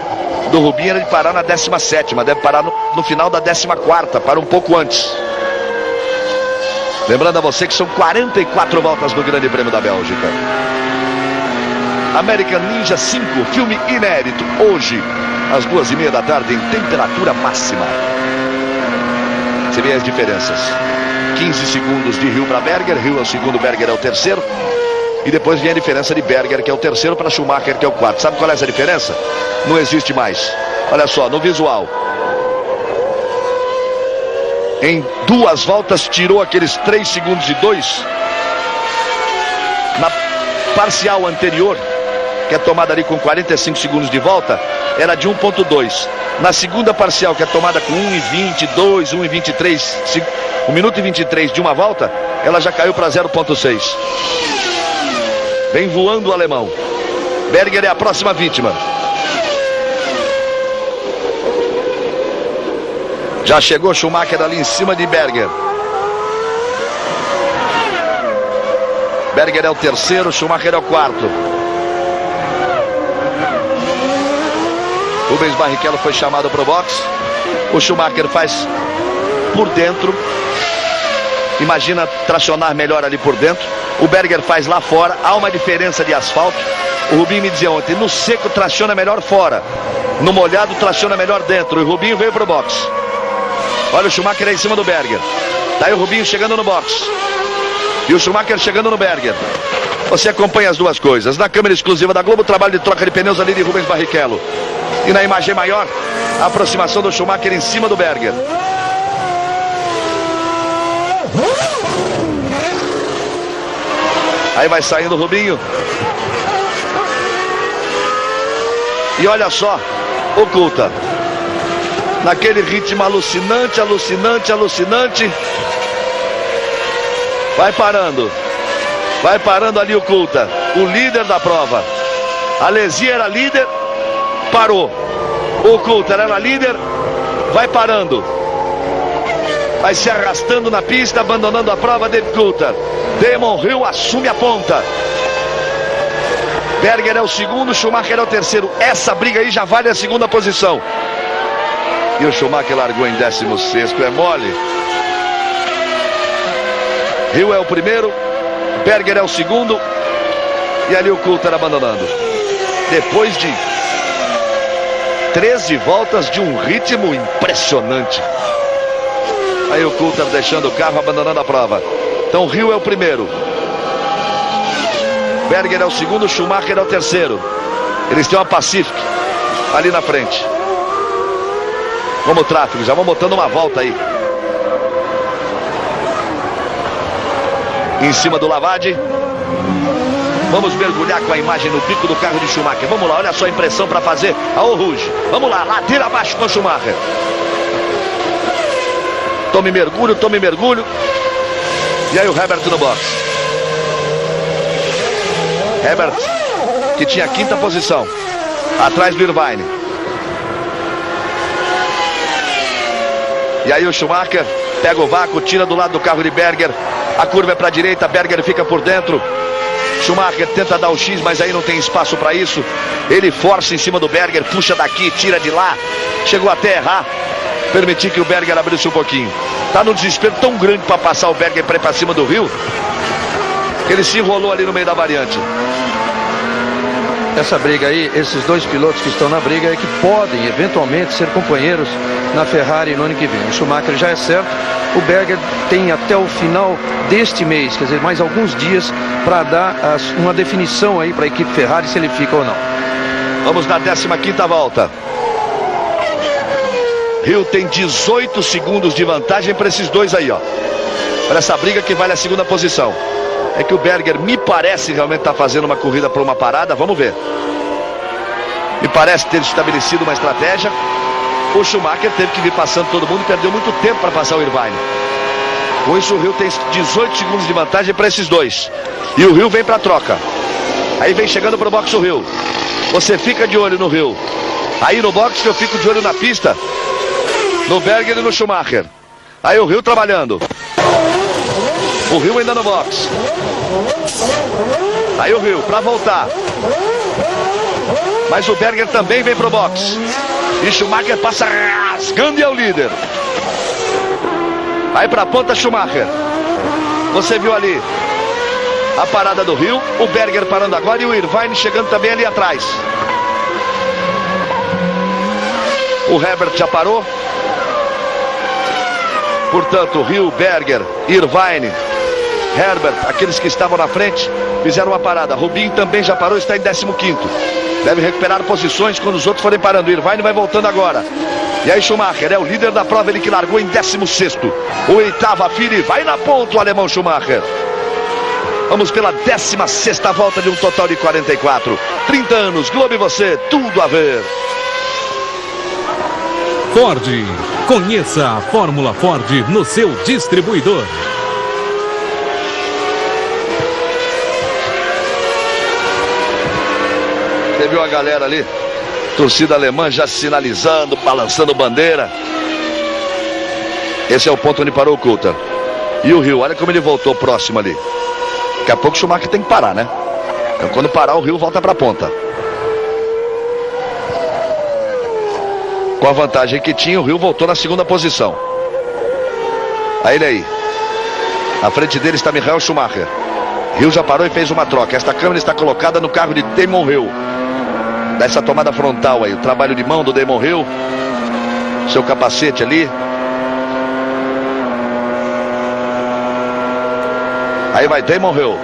do Rubinho era de parar na 17ª. Deve parar no final da 14ª, para um pouco antes. Lembrando a você que são 44 voltas do Grande Prêmio da Bélgica. American Ninja 5, filme inédito. Hoje, às 2h30 da tarde, em temperatura máxima. Você vê as diferenças. 15 segundos de Hill para Berger. Hill é o segundo, Berger é o terceiro. E depois vem a diferença de Berger, que é o terceiro, para Schumacher, que é o quarto. Sabe qual é essa diferença? Não existe mais. Olha só, no visual. Em 2 voltas tirou aqueles 3 segundos e 2. Na parcial anterior, que é tomada ali com 45 segundos de volta, era de 1,2. Na segunda parcial, que é tomada com 1,22, 1,23, 1 minuto e 23 de uma volta, ela já caiu para 0,6. Vem voando o alemão. Berger é a próxima vítima. Já chegou Schumacher ali em cima de Berger. Berger é o terceiro, Schumacher é o quarto. Rubens Barrichello foi chamado para o box. O Schumacher faz por dentro. Imagina tracionar melhor ali por dentro. O Berger faz lá fora. Há uma diferença de asfalto. O Rubinho me dizia ontem, no seco traciona melhor fora, no molhado traciona melhor dentro. E o Rubinho veio para o box. Olha o Schumacher aí em cima do Berger. Daí o Rubinho chegando no box. E o Schumacher chegando no Berger. Você acompanha as duas coisas. Na câmera exclusiva da Globo, trabalho de troca de pneus ali de Rubens Barrichello. E na imagem maior, A aproximação do Schumacher em cima do Berger. Aí vai saindo o Rubinho. E olha só, o Coulthard. Naquele ritmo alucinante, alucinante, alucinante. Vai parando. Vai parando ali o Coulthard, o líder da prova. A Alesi era líder, parou. O Coulthard era líder, vai parando. Vai se arrastando na pista, abandonando a prova. David Coulthard. Damon Hill assume a ponta. Berger é o segundo, Schumacher é o terceiro. Essa briga aí já vale a segunda posição. E o Schumacher largou em 16º, é mole. Hill é o primeiro, Berger é o segundo. E ali o Coulthard abandonando. Depois de 13 voltas de um ritmo impressionante. Aí o Coulthard deixando o carro, abandonando a prova. Então Hill é o primeiro, Berger é o segundo, Schumacher é o terceiro. Eles têm uma Pacific ali na frente. Como o tráfego, já vão botando uma volta aí. Em cima do Lavade. Vamos mergulhar com a imagem no bico do carro de Schumacher. Vamos lá, olha só a impressão para fazer a Eau Rouge. Vamos lá, ladeira abaixo com o Schumacher. Tome mergulho, tome mergulho. E aí o Herbert no box. Herbert, que tinha a quinta posição, atrás do Irvine. E aí o Schumacher pega o vácuo, tira do lado do carro de Berger. A curva é para a direita, Berger fica por dentro. Schumacher tenta dar o X, mas aí não tem espaço para isso. Ele força em cima do Berger, puxa daqui, tira de lá. Chegou até a errar, permitir que o Berger abrisse um pouquinho. Tá num desespero tão grande para passar o Berger para cima do Hill, que ele se enrolou ali no meio da variante. Essa briga aí, esses dois pilotos que estão na briga é que podem eventualmente ser companheiros na Ferrari no ano que vem. O Schumacher já é certo, o Berger tem até o final deste mês, quer dizer, mais alguns dias para dar uma definição aí para a equipe Ferrari se ele fica ou não. Vamos na 15ª volta. Hill tem 18 segundos de vantagem para esses dois aí, ó. Para essa briga que vale a segunda posição. É que o Berger me parece realmente tá fazendo uma corrida para uma parada, vamos ver. Me parece ter estabelecido uma estratégia. O Schumacher teve que vir passando todo mundo e perdeu muito tempo para passar o Irvine. Com isso o Hill tem 18 segundos de vantagem para esses dois. E o Hill vem para a troca. Aí vem chegando para o box o Hill. Você fica de olho no Hill. Aí no box que eu fico de olho na pista, no Berger e no Schumacher. Aí o Hill trabalhando. O Hill ainda no box. Aí o Hill para voltar. Mas o Berger também vem pro box. E Schumacher passa rasgando e é o líder. Aí pra ponta Schumacher. Você viu ali a parada do Hill. O Berger parando agora e o Irvine chegando também ali atrás. O Herbert já parou. Portanto, Hill, Berger, Irvine, Herbert, aqueles que estavam na frente, fizeram uma parada. Rubinho também já parou, está em 15º. Deve recuperar posições quando os outros forem parando. O Irvine vai voltando agora. E aí Schumacher é o líder da prova, ele que largou em 16º. O oitavo Afiri vai na ponta, o alemão Schumacher. Vamos pela 16ª volta de um total de 44. 30 anos, Globo e você, tudo a ver. Ford. Conheça a Fórmula Ford no seu distribuidor. Você viu a galera ali? Torcida alemã já sinalizando, balançando bandeira. Esse é o ponto onde parou o Coulthard. E o Hill, olha como ele voltou próximo ali. Daqui a pouco o Schumacher tem que parar, né? Então quando parar o Hill volta para a ponta. Com a vantagem que tinha, o Hill voltou na segunda posição. Aí ele aí. Na frente dele está Michael Schumacher. Hill já parou e fez uma troca. Esta câmera está colocada no carro de Damon Hill. Dessa tomada frontal aí. O trabalho de mão do Damon Hill. Seu capacete ali. Aí vai Damon Hill.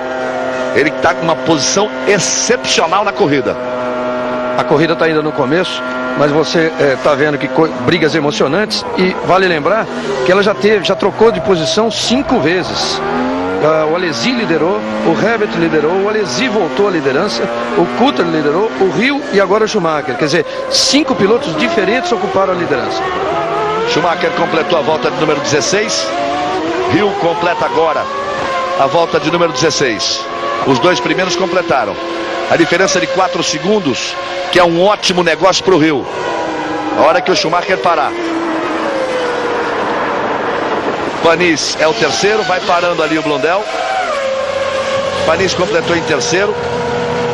Ele está com uma posição excepcional na corrida. A corrida está ainda no começo. mas você está vendo que brigas emocionantes, e vale lembrar que ela já trocou de posição 5 vezes. O Alesi liderou, o Herbert liderou, o Alesi voltou à liderança, o Coulthard liderou, o Hill e agora o Schumacher. Quer dizer, 5 pilotos diferentes ocuparam a liderança. Schumacher completou a volta de número 16. Hill completa agora a volta de número 16. Os dois primeiros completaram. A diferença de 4 segundos, que é um ótimo negócio para o Hill. A hora que o Schumacher parar. Panis é o terceiro, vai parando ali o Blundell. Panis completou em terceiro.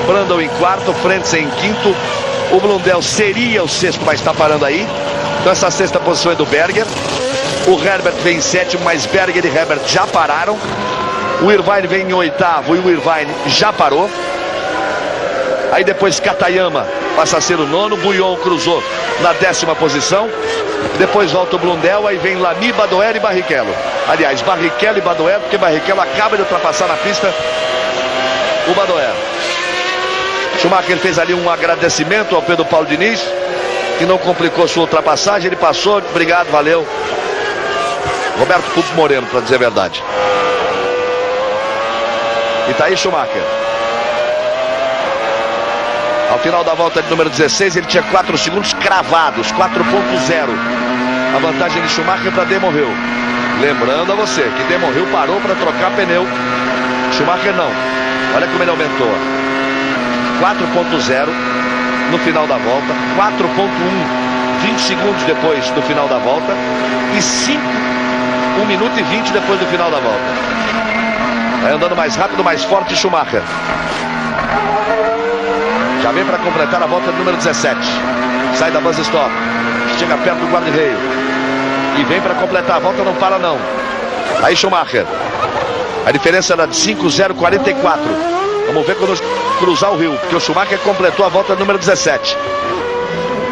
Brundle em quarto, Frentzen em quinto. O Blundell seria o sexto, mas está parando aí. Então essa sexta posição é do Berger. O Herbert vem em sétimo, mas Berger e Herbert já pararam. O Irvine vem em oitavo e o Irvine já parou. Aí depois Katayama passa a ser o nono. Bouillon cruzou na 10ª posição. Depois volta o Blundell, aí vem Lamy, Badoer e Barrichello. Aliás, Barrichello e Badoer, porque Barrichello acaba de ultrapassar na pista o Badoer. Schumacher fez ali um agradecimento ao Pedro Paulo Diniz, que não complicou sua ultrapassagem. Ele passou, obrigado, valeu. Roberto Pupo Moreno, para dizer a verdade. E tá aí Schumacher. Ao final da volta de número 16, ele tinha 4 segundos cravados, 4.0. A vantagem de Schumacher para Damon Hill. Lembrando a você que Damon Hill parou para trocar pneu. Schumacher não. Olha como ele aumentou. 4.0 no final da volta. 4.1, 20 segundos depois do final da volta. E 1 minuto e 20 depois do final da volta. Vai andando mais rápido, mais forte Schumacher. Já vem para completar a volta número 17. Sai da base stop. Chega perto do guarda-reio. E vem para completar a volta, não para não. Aí Schumacher. A diferença era de 5.044. Vamos ver quando cruzar o Hill, porque o Schumacher completou a volta número 17.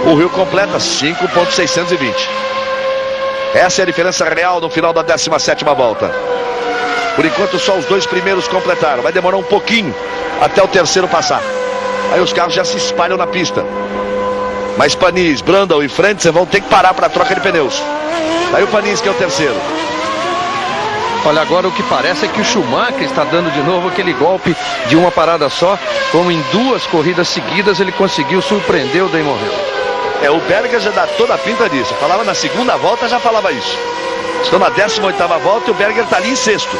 O Hill completa 5.620. Essa é a diferença real no final da 17ª volta. Por enquanto só os dois primeiros completaram. Vai demorar um pouquinho até o terceiro passar. Aí os carros já se espalham na pista. Mas Panis, Brundle e Frentzen vão ter que parar para a troca de pneus. Aí o Panis que é o terceiro. Olha, agora o que parece é que o Schumacher está dando de novo aquele golpe de uma parada só, como em 2 corridas seguidas ele conseguiu surpreender o Damon Hill. O Berger já dá toda a pinta disso. Falava na segunda volta, já falava isso. Estão na 18ª volta e o Berger está ali em sexto.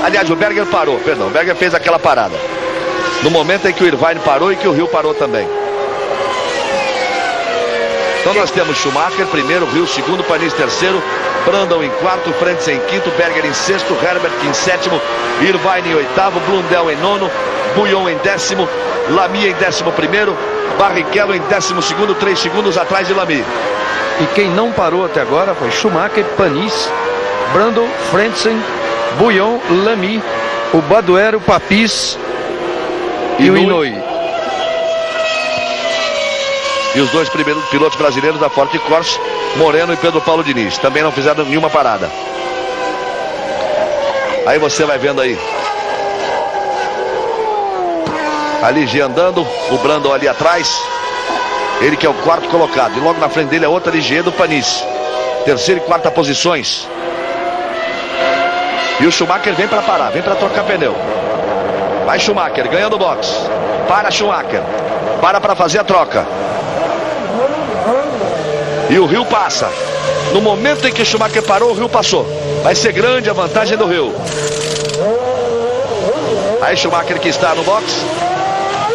Aliás, o Berger parou, perdão, o Berger fez aquela parada. No momento em que o Irvine parou e que o Hill parou também. Então nós temos Schumacher primeiro, Hill segundo, Panis terceiro, Brundle em quarto, Frentzen em quinto, Berger em sexto, Herbert em sétimo, Irvine em oitavo, Blundell em nono, Bouillon em décimo, Lamy em 11º, Barrichello em 12º, 3 segundos atrás de Lamy. E quem não parou até agora foi Schumacher, Panis, Brundle, Frentzen, Bouillon, Lamy, o Badoer, o Papis e o Inouye. E os dois primeiros pilotos brasileiros da Forte Corse, Moreno e Pedro Paulo Diniz, também não fizeram nenhuma parada. Aí você vai vendo aí a Ligier andando, o Brundle ali atrás, ele que é o quarto colocado, e logo na frente dele é outra Ligier do Panis, terceira e quarta posições. E o Schumacher vem para parar, vem para trocar pneu. Vai Schumacher, ganhando o box. Para Schumacher. Para fazer a troca. E o Hill passa. No momento em que o Schumacher parou, o Hill passou. Vai ser grande a vantagem do Hill. Aí Schumacher que está no box.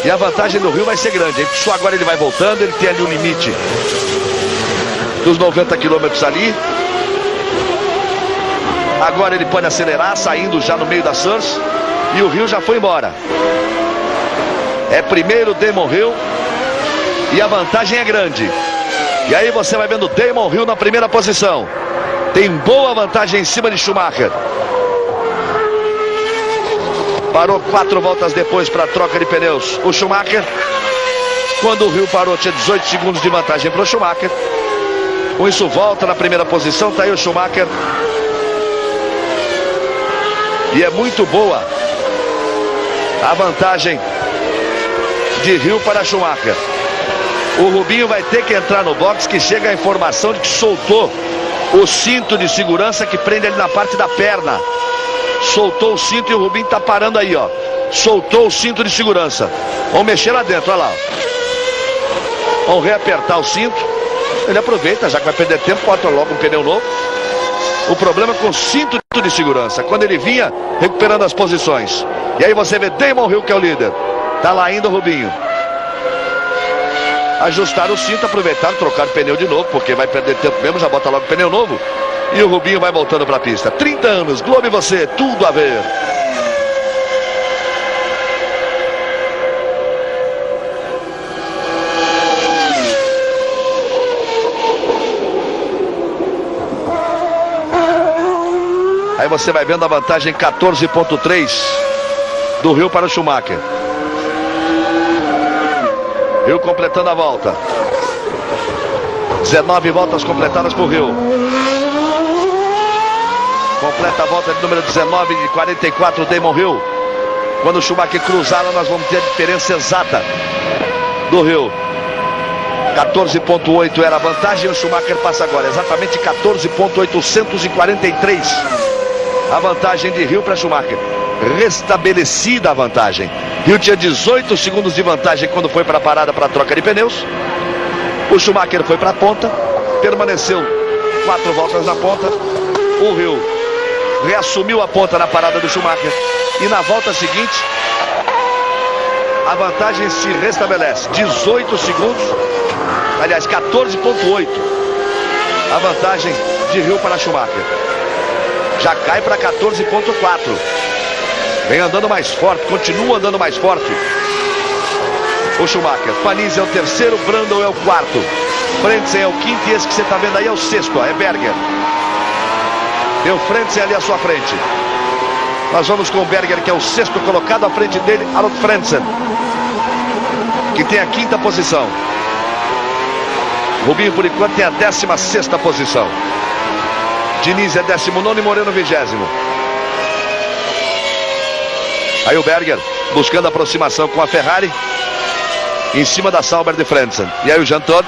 E a vantagem do Hill vai ser grande. Só agora ele vai voltando, ele tem ali um limite dos 90 km ali. Agora ele pode acelerar, saindo já no meio da Surs. E o Hill já foi embora. É primeiro Damon Hill. E a vantagem é grande. E aí você vai vendo Damon Hill na primeira posição. Tem boa vantagem em cima de Schumacher. Parou 4 voltas depois para a troca de pneus o Schumacher. Quando o Hill parou tinha 18 segundos de vantagem para o Schumacher. Com isso volta na primeira posição. Está aí o Schumacher. E é muito boa a vantagem de Hill para Schumacher. O Rubinho vai ter que entrar no box, que chega a informação de que soltou o cinto de segurança que prende ali na parte da perna. Soltou o cinto e o Rubinho tá parando aí, ó. Soltou o cinto de segurança. Vamos mexer lá dentro, olha lá. Vamos reapertar o cinto. Ele aproveita, já que vai perder tempo, bota logo um pneu novo. O problema com o cinto de segurança, quando ele vinha recuperando as posições. E aí você vê Damon Hill, que é o líder. Tá lá ainda o Rubinho. Ajustaram o cinto, aproveitaram, trocaram o pneu de novo, porque vai perder tempo mesmo, já bota logo o pneu novo. E o Rubinho vai voltando para a pista. 30 anos, Globo e você, tudo a ver. Aí você vai vendo a vantagem 14,3 do Hill para o Schumacher. Hill completando a volta. 19 voltas completadas por Hill. Completa a volta de número 19 de 44, Damon Hill. Quando o Schumacher cruzá-la, nós vamos ter a diferença exata do Hill. 14,8 era a vantagem e o Schumacher passa agora. Exatamente 14,843. A vantagem de Hill para Schumacher. Restabelecida a vantagem. Hill tinha 18 segundos de vantagem quando foi para a parada para a troca de pneus. O Schumacher foi para a ponta, permaneceu 4 voltas na ponta. O Hill reassumiu a ponta na parada do Schumacher. E na volta seguinte, a vantagem se restabelece. 18 segundos, aliás, 14,8. A vantagem de Hill para Schumacher. Já cai para 14,4. Vem andando mais forte, continua andando mais forte o Schumacher. Panizzi é o terceiro, Brundle é o quarto, Frentzen é o quinto e esse que você está vendo aí é o sexto, ó, é Berger. Tem o Frentzen ali à sua frente. Nós vamos com o Berger, que é o sexto colocado, à frente dele, Arnold Frentzen, que tem a quinta posição. Rubinho, por enquanto, tem a 16ª posição. Diniz é 19º e Moreno 20º. Aí o Berger buscando aproximação com a Ferrari em cima da Sauber de Frentzen. E aí o Jean Todt,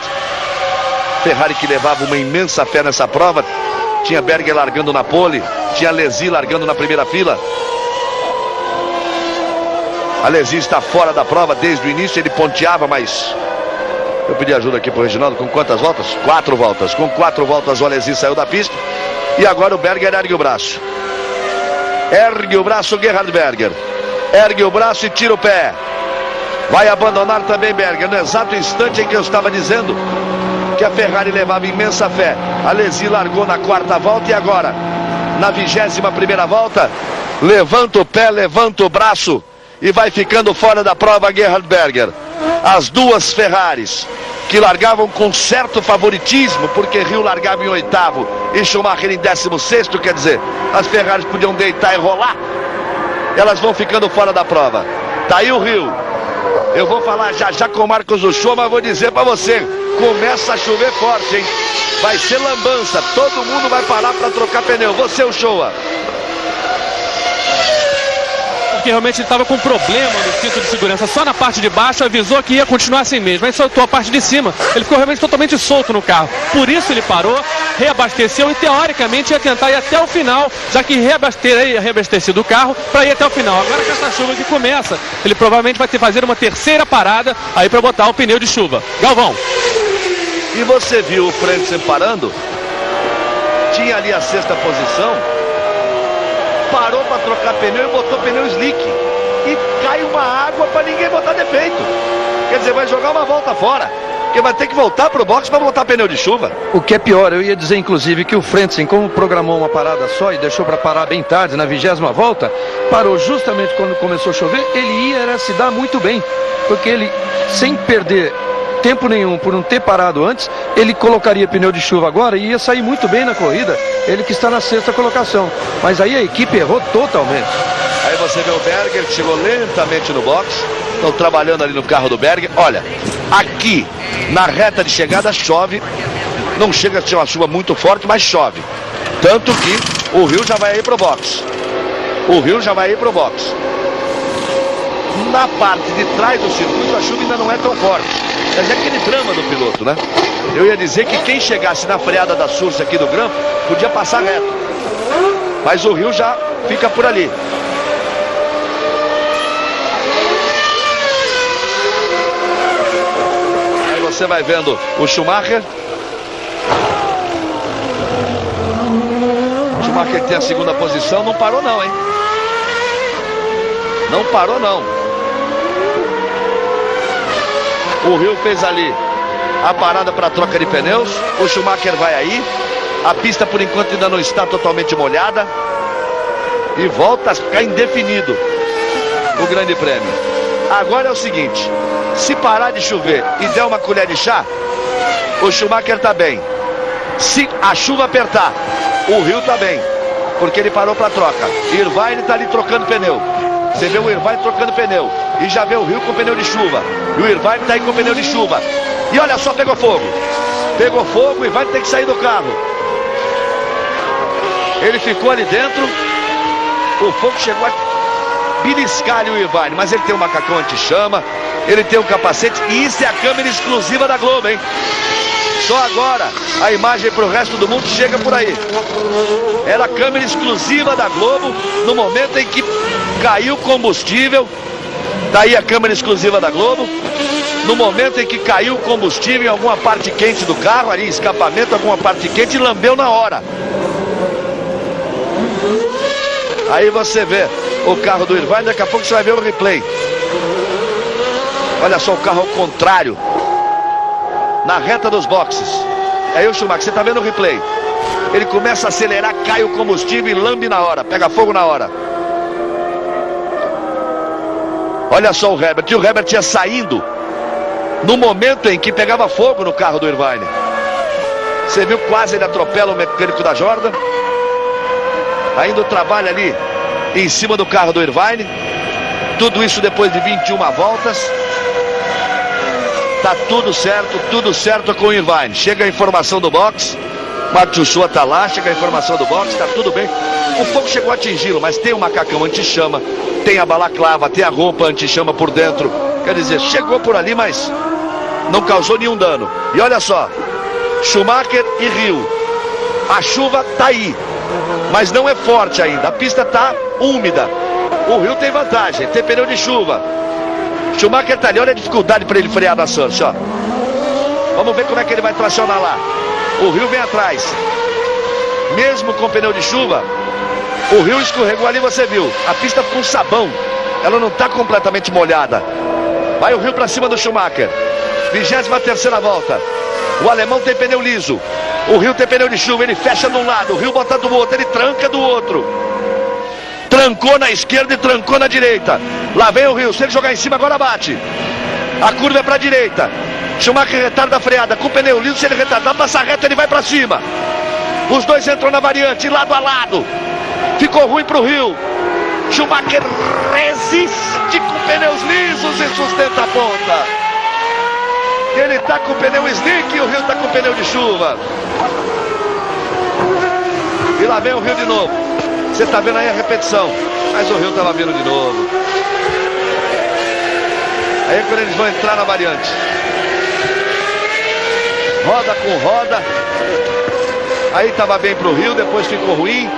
Ferrari que levava uma imensa fé nessa prova. Tinha Berger largando na pole, tinha Alesi largando na primeira fila. Alesi está fora da prova desde o início, ele ponteava, mas eu pedi ajuda aqui pro Reginaldo. Com quantas voltas? 4 voltas. Com 4 voltas o Alesi saiu da pista. E agora o Berger ergue o braço. Ergue o braço Gerhard Berger. Ergue o braço e tira o pé. Vai abandonar também Berger. No exato instante em que eu estava dizendo que a Ferrari levava imensa fé. Alesi largou na 4ª volta e agora, na 21ª volta, levanta o pé, levanta o braço e vai ficando fora da prova Gerhard Berger. As duas Ferraris que largavam com certo favoritismo, porque Hill largava em 8º e Schumacher em 16º, quer dizer, as Ferraris podiam deitar e rolar. Elas vão ficando fora da prova. Tá aí o Hill. Eu vou falar já com o Marcos Uchoa, mas vou dizer pra você, começa a chover forte, hein? Vai ser lambança, todo mundo vai parar pra trocar pneu. Você, Uchoa. Porque realmente ele estava com problema no cinto de segurança só na parte de baixo, avisou que ia continuar assim mesmo, aí soltou a parte de cima, ele ficou realmente totalmente solto no carro, por isso ele parou, reabasteceu e teoricamente ia tentar ir até o final, já que teria reabastecido o carro para ir até o final. Agora com essa chuva que começa, ele provavelmente vai ter que fazer uma terceira parada aí para botar o pneu de chuva. Galvão. E você viu o Frentzen parando? Tinha ali a 6ª posição, parou para trocar pneu e botou pneu slick. E cai uma água para ninguém botar defeito. Quer dizer, vai jogar uma volta fora, porque vai ter que voltar pro box para botar pneu de chuva. O que é pior, eu ia dizer inclusive que o Frentzen, como programou uma parada só e deixou para parar bem tarde, na 20ª volta, parou justamente quando começou a chover. Ele ia se dar muito bem, porque ele, sem perder tempo nenhum por não ter parado antes, ele colocaria pneu de chuva agora e ia sair muito bem na corrida, ele que está na 6ª colocação, mas aí a equipe errou totalmente. Aí você vê o Berger que chegou lentamente no box, estão trabalhando ali no carro do Berger. Olha, aqui na reta de chegada chove, não chega a ser uma chuva muito forte, mas chove, tanto que o Hill já vai aí pro box. O Hill já vai aí pro box. Na parte de trás do circuito a chuva ainda não é tão forte. Mas é aquele drama do piloto, né? Eu ia dizer que quem chegasse na freada da Sursa aqui do grampo podia passar reto. Mas o Rio já fica por ali. Aí você vai vendo o Schumacher. O Schumacher tem a segunda posição. Não parou não, hein? Não parou não. O Rio fez ali a parada para troca de pneus. O Schumacher vai aí. A pista por enquanto ainda não está totalmente molhada. E volta a ficar indefinido o Grande Prêmio. Agora é o seguinte: se parar de chover e der uma colher de chá, o Schumacher está bem. Se a chuva apertar, o Rio está bem, porque ele parou para troca. Irvine está ali trocando pneu. Você vê o Irvine trocando pneu. E já vê o Rio com pneu de chuva. E o Irvine está aí com pneu de chuva. E olha só, pegou fogo. Pegou fogo, o Irvine tem que sair do carro. Ele ficou ali dentro. O fogo chegou a beliscar ali o Irvine. Mas ele tem um macacão anti-chama. Ele tem um capacete. E isso é a câmera exclusiva da Globo, hein? Só agora a imagem para o resto do mundo chega por aí. Era a câmera exclusiva da Globo no momento em que caiu combustível. Daí a câmera exclusiva da Globo. No momento em que caiu combustível em alguma parte quente do carro, ali escapamento, alguma parte quente, e lambeu na hora. Aí você vê o carro do Irvine, daqui a pouco você vai ver o replay. Olha só o carro ao contrário, na reta dos boxes. Aí o Schumacher, você está vendo o replay. Ele começa a acelerar, cai o combustível e lambe na hora, pega fogo na hora. Olha só o Herbert, e o Herbert ia saindo no momento em que pegava fogo no carro do Irvine. Você viu, quase ele atropela o mecânico da Jordan. Ainda trabalha ali em cima do carro do Irvine. Tudo isso depois de 21 voltas. Tá tudo certo com o Irvine. Chega a informação do box. Martin Schua tá lá, chega a informação do box, tá tudo bem. O fogo chegou a atingi-lo, mas tem o macacão anti-chama, tem a balaclava, tem a roupa anti-chama por dentro. Quer dizer, chegou por ali, mas não causou nenhum dano. E olha só, Schumacher e Rio. A chuva tá aí, mas não é forte ainda. A pista tá úmida. O Rio tem vantagem, tem pneu de chuva. Schumacher tá ali, olha a dificuldade para ele frear na Sursa, ó. Vamos ver como é que ele vai tracionar lá. O Rio vem atrás. Mesmo com pneu de chuva, o Rio escorregou ali, você viu. A pista com sabão, ela não está completamente molhada. Vai o Rio para cima do Schumacher. 23ª volta. O alemão tem pneu liso. O Rio tem pneu de chuva, ele fecha de um lado, o Rio bota do outro, ele tranca do outro. Trancou na esquerda e trancou na direita. Lá vem o Rio, se ele jogar em cima agora bate. A curva é para a direita. Schumacher retarda a freada com o pneu liso, se ele retardar, passa reto, ele vai para cima. Os dois entram na variante, lado a lado. Ficou ruim para o Rio. Schumacher resiste com pneus lisos e sustenta a ponta. Ele está com o pneu slick e o Rio está com o pneu de chuva. E lá vem o Rio de novo. Você está vendo aí a repetição. Mas o Rio estava vindo de novo. Aí é quando eles vão entrar na variante. Roda com roda. Aí estava bem para o Rio, depois ficou ruim.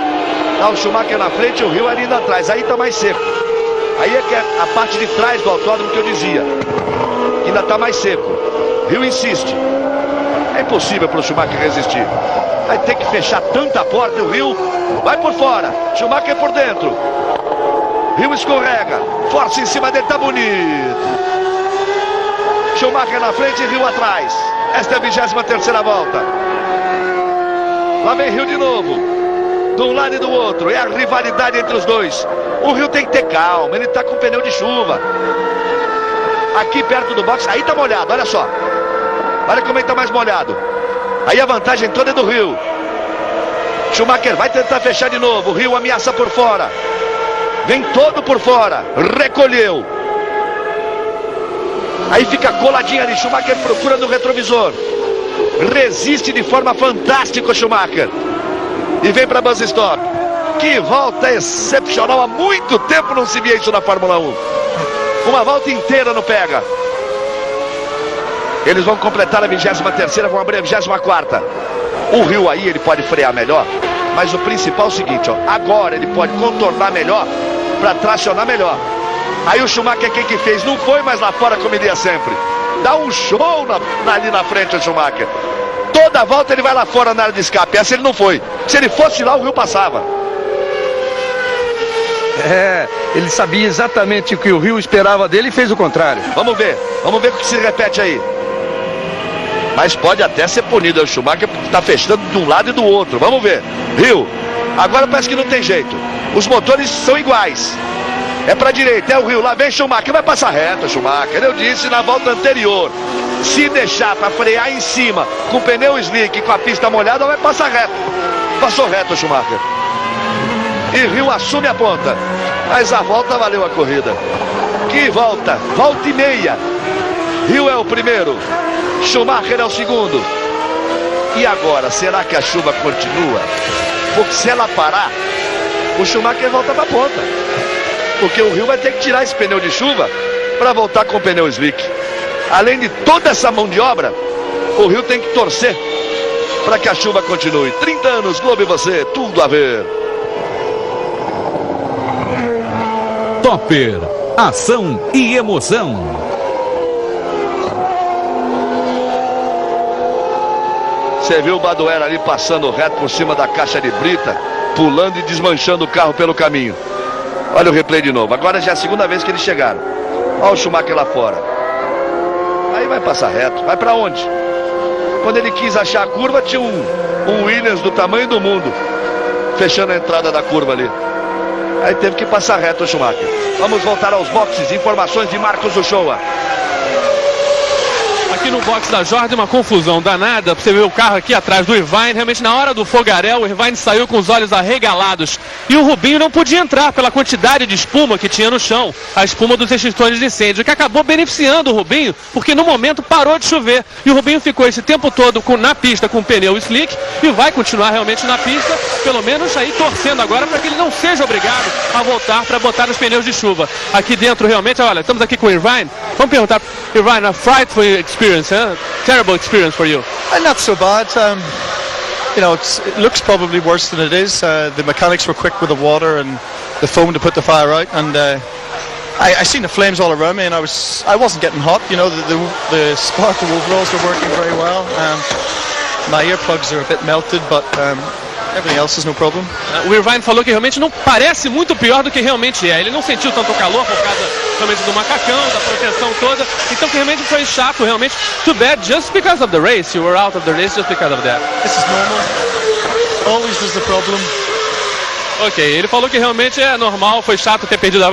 Tá o Schumacher na frente e o Rio ali indo atrás. Aí está mais seco. Aí é que é a parte de trás do autódromo que eu dizia. Que ainda está mais seco. Rio insiste. É impossível para o Schumacher resistir. Vai ter que fechar tanta porta. O Rio vai por fora. Schumacher por dentro. Rio escorrega. Força em cima dele, tá bonito. Schumacher na frente e Rio atrás. Esta é a 23ª volta. Lá vem Rio de novo. De um lado e do outro. É a rivalidade entre os dois. O Rio tem que ter calma. Ele tá com pneu de chuva. Aqui perto do box. Aí tá molhado, olha só. Olha como ele tá mais molhado. Aí a vantagem toda é do Rio. Schumacher vai tentar fechar de novo. O Rio ameaça por fora. Vem todo por fora. Recolheu. Aí fica coladinho ali. Schumacher procura no retrovisor. Resiste de forma fantástica o Schumacher. E vem para buzz stop. Que volta excepcional. Há muito tempo não se via isso na Fórmula 1. Uma volta inteira não pega. Eles vão completar a 23ª, vão abrir a 24ª. O Hill aí, ele pode frear melhor. Mas o principal é o seguinte, ó. Agora ele pode contornar melhor para tracionar melhor. Aí o Schumacher, quem que fez? Não foi mais lá fora como ele ia sempre. Dá um show ali na frente o Schumacher. Toda volta ele vai lá fora na área de escape. Essa ele não foi. Se ele fosse lá, o Hill passava. Ele sabia exatamente o que o Hill esperava dele e fez o contrário. Vamos ver o que se repete aí. Mas pode até ser punido. O Schumacher está fechando de um lado e do outro. Vamos ver. Hill. Agora parece que não tem jeito. Os motores são iguais. É para direita, é o Hill. Lá vem Schumacher. Vai passar reto, Schumacher. Eu disse na volta anterior. Se deixar para frear em cima com o pneu slick e com a pista molhada, vai passar reto. Passou reto, Schumacher. E Hill assume a ponta. Mas a volta valeu a corrida. Que volta. Volta e meia. Hill é o primeiro. Schumacher é o segundo. E agora, será que a chuva continua? Porque se ela parar, o Schumacher volta para a ponta. Porque o Hill vai ter que tirar esse pneu de chuva para voltar com o pneu slick. Além de toda essa mão de obra, o Hill tem que torcer para que a chuva continue. 30 anos, Globo e você, tudo a ver. Topper, ação e emoção. Você viu o Badoer ali passando reto por cima da caixa de brita, pulando e desmanchando o carro pelo caminho. Olha o replay de novo. Agora já é a segunda vez que eles chegaram. Olha o Schumacher lá fora. Aí vai passar reto. Vai pra onde? Quando ele quis achar a curva, tinha um Williams do tamanho do mundo fechando a entrada da curva ali. Aí teve que passar reto o Schumacher. Vamos voltar aos boxes. Informações de Marcos Uchoa. Aqui no box da Jordan, uma confusão danada. Você vê o carro aqui atrás do Irvine. Realmente, na hora do fogaréu, o Irvine saiu com os olhos arregalados. E o Rubinho não podia entrar pela quantidade de espuma que tinha no chão. A espuma dos extintores de incêndio, que acabou beneficiando o Rubinho, porque no momento parou de chover. E o Rubinho ficou esse tempo todo na pista com o pneu slick e vai continuar realmente na pista, pelo menos aí torcendo agora para que ele não seja obrigado a voltar para botar os pneus de chuva. Aqui dentro, realmente, olha, estamos aqui com o Irvine. Vamos perguntar, Irvine, a frightful experience, huh? Terrible experience for you. Not so bad. It looks probably worse than it is. The mechanics were quick with the water and the foam to put the fire out, and I seen the flames all around me, and I wasn't getting hot. The sparkle overalls were working very well. My earplugs are a bit melted, but everything else is no problem. O Irvine falou que realmente não parece muito pior do que realmente é. Ele não sentiu tanto calor por causa realmente do macacão, da proteção toda. Então que realmente foi chato, realmente. Too bad, just because of the race. You were out of the race just because of that. This is normal. Always was the problem. Ok, ele falou que realmente é normal, foi chato ter perdido,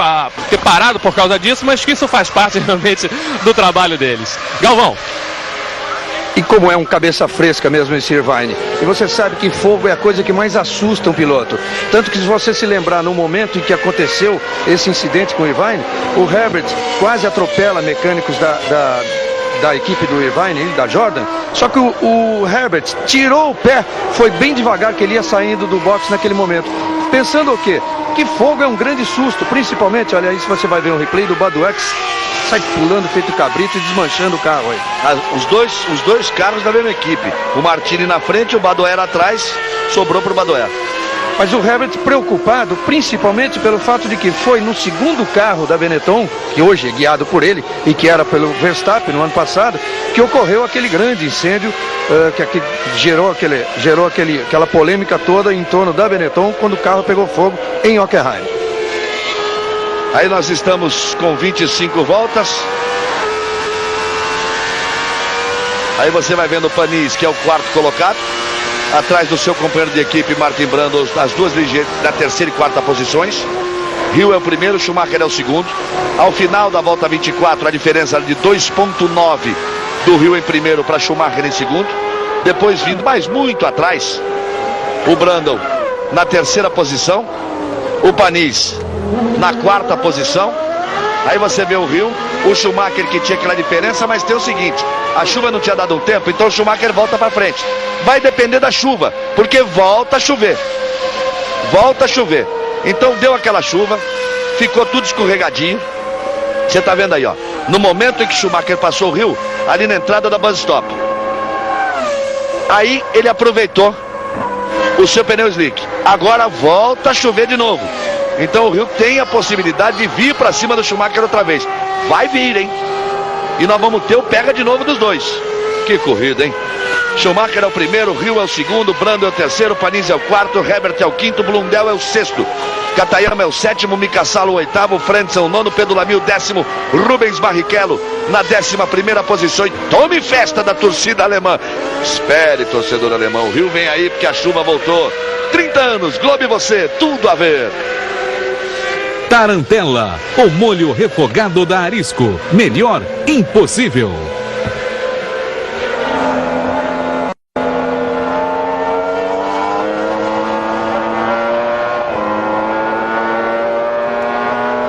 ter parado por causa disso, mas que isso faz parte realmente do trabalho deles. Galvão. E como é um cabeça fresca mesmo esse Irvine. E você sabe que fogo é a coisa que mais assusta um piloto. Tanto que se você se lembrar no momento em que aconteceu esse incidente com o Irvine, o Herbert quase atropela mecânicos da equipe do Irvine, da Jordan. Só que o Herbert tirou o pé, foi bem devagar que ele ia saindo do box naquele momento. Pensando o quê? Que fogo é um grande susto, principalmente, olha aí se você vai ver um replay do Badoex, sai pulando feito cabrito e desmanchando o carro aí. Os dois carros da mesma equipe. O Martini na frente, o Badoer atrás, sobrou pro Badoer. Mas o Herbert preocupado, principalmente pelo fato de que foi no segundo carro da Benetton, que hoje é guiado por ele e que era pelo Verstappen no ano passado, que ocorreu aquele grande incêndio que gerou aquela polêmica toda em torno da Benetton quando o carro pegou fogo em Hockenheim. Aí nós estamos com 25 voltas. Aí você vai vendo o Panis, que é o quarto colocado, atrás do seu companheiro de equipe, Martin Brundle, as duas da terceira e quarta posições. Hill é o primeiro, Schumacher é o segundo. Ao final da volta 24, a diferença de 2,9 do Hill em primeiro para Schumacher em segundo. Depois vindo mais muito atrás, o Brundle na terceira posição, o Panis na quarta posição. Aí você vê o Hill, o Schumacher que tinha aquela diferença, mas tem o seguinte, a chuva não tinha dado um tempo, então o Schumacher volta para frente. Vai depender da chuva, porque volta a chover. Volta a chover. Então deu aquela chuva, ficou tudo escorregadinho. Você tá vendo aí, ó. No momento em que Schumacher passou o Hill, ali na entrada da bus stop. Aí ele aproveitou o seu pneu slick. Agora volta a chover de novo. Então o Hill tem a possibilidade de vir para cima do Schumacher outra vez. Vai vir, hein? E nós vamos ter o pega de novo dos dois. Que corrida, hein? Schumacher é o primeiro, Hill é o segundo, Brando é o terceiro, Panis é o quarto, Herbert é o quinto, Blundell é o sexto, Katayama é o sétimo, Mika Salo o oitavo, Frentzen o nono, Pedro Lamy o décimo, Rubens Barrichello na 11ª posição. E tome festa da torcida alemã. Espere, torcedor alemão, o Hill vem aí porque a chuva voltou. 30 anos, Globo e você, tudo a ver. Tarantella, o molho refogado da Arisco. Melhor impossível.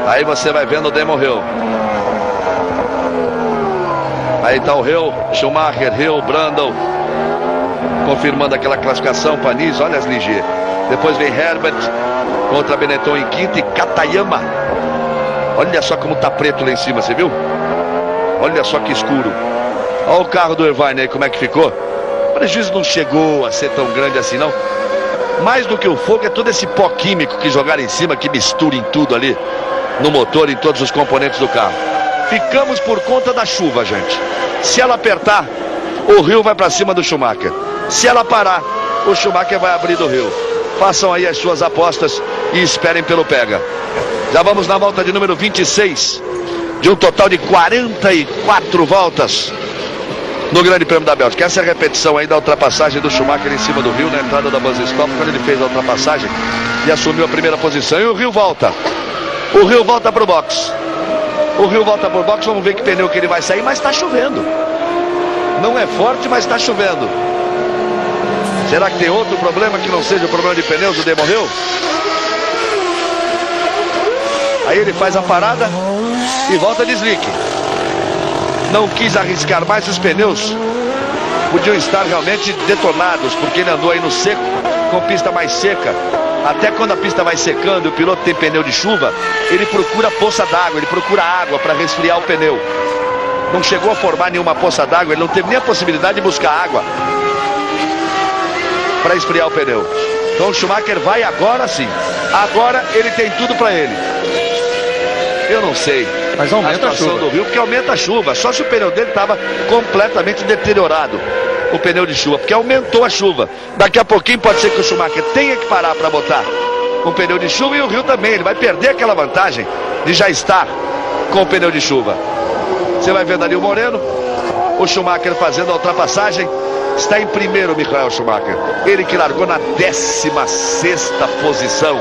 Aí você vai vendo o Damon Hill. Aí tá o Hill, Schumacher, Hill, Brundle. Confirmando aquela classificação, Panis, olha as Ligier. Depois vem Herbert contra Benetton em quinto e Katayama. Olha só como tá preto lá em cima, você viu? Olha só que escuro. Olha o carro do Irvine aí, como é que ficou. O prejuízo não chegou a ser tão grande assim, não. Mais do que o fogo é todo esse pó químico que jogaram em cima, que mistura em tudo ali, no motor, em todos os componentes do carro. Ficamos por conta da chuva, gente. Se ela apertar, o Hill vai para cima do Schumacher. Se ela parar, o Schumacher vai abrir do Hill. Façam aí as suas apostas e esperem pelo pega. Já vamos na volta de número 26, de um total de 44 voltas no Grande Prêmio da Bélgica. Essa é a repetição aí da ultrapassagem do Schumacher em cima do Hill na entrada da bus stop, quando ele fez a ultrapassagem e assumiu a primeira posição. E o Hill volta. O Hill volta pro box. O Hill volta pro box, vamos ver que pneu que ele vai sair, mas está chovendo. Não é forte, mas está chovendo. Será que tem outro problema que não seja o problema de pneus do Damon Hill? Aí ele faz a parada e volta de slick. Não quis arriscar mais, os pneus podiam estar realmente detonados, porque ele andou aí no seco, com pista mais seca. Até quando a pista vai secando e o piloto tem pneu de chuva, ele procura poça d'água, ele procura água para resfriar o pneu. Não chegou a formar nenhuma poça d'água, ele não teve nem a possibilidade de buscar água para esfriar o pneu. Então o Schumacher vai agora sim. Agora ele tem tudo para ele. Eu não sei. Mas aumenta a chuva do Rio, porque aumenta a chuva. Só se o pneu dele estava completamente deteriorado, o pneu de chuva, porque aumentou a chuva. Daqui a pouquinho pode ser que o Schumacher tenha que parar para botar um pneu de chuva, e o Rio também. Ele vai perder aquela vantagem de já estar com o pneu de chuva. Você vai vendo ali o Moreno, o Schumacher fazendo a ultrapassagem. Está em primeiro, Michael Schumacher. Ele que largou na 16ª posição.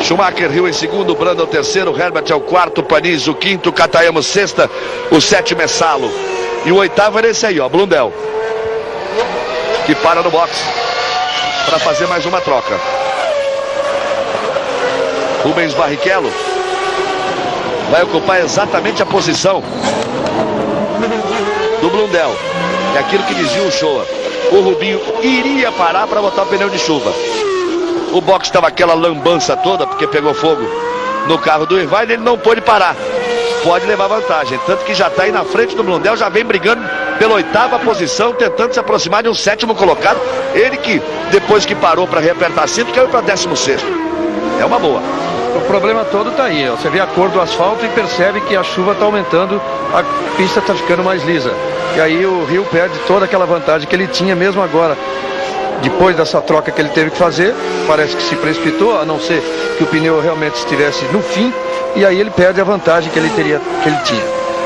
Schumacher, Hill em segundo, Brando o terceiro, Herbert é o quarto, Panis o quinto, Katayama o sexta, o sétimo é Salo. E o oitavo era esse aí, ó, Blundell, que para no box para fazer mais uma troca. Rubens Barrichello vai ocupar exatamente a posição do Blundell. É aquilo que dizia o Shoa. O Rubinho iria parar para botar o pneu de chuva. O box estava aquela lambança toda, porque pegou fogo no carro do Irvine, ele não pôde parar. Pode levar vantagem, tanto que já está aí na frente do Blundell, já vem brigando pela 8ª posição, tentando se aproximar de um 7º colocado. Ele que, depois que parou para reapertar cinto, caiu para 16º. É uma boa. O problema todo está aí, ó. Você vê a cor do asfalto e percebe que a chuva está aumentando, a pista está ficando mais lisa. E aí o Hill perde toda aquela vantagem que ele tinha mesmo agora. Depois dessa troca que ele teve que fazer, parece que se precipitou, a não ser que o pneu realmente estivesse no fim, e aí ele perde a vantagem que ele tinha.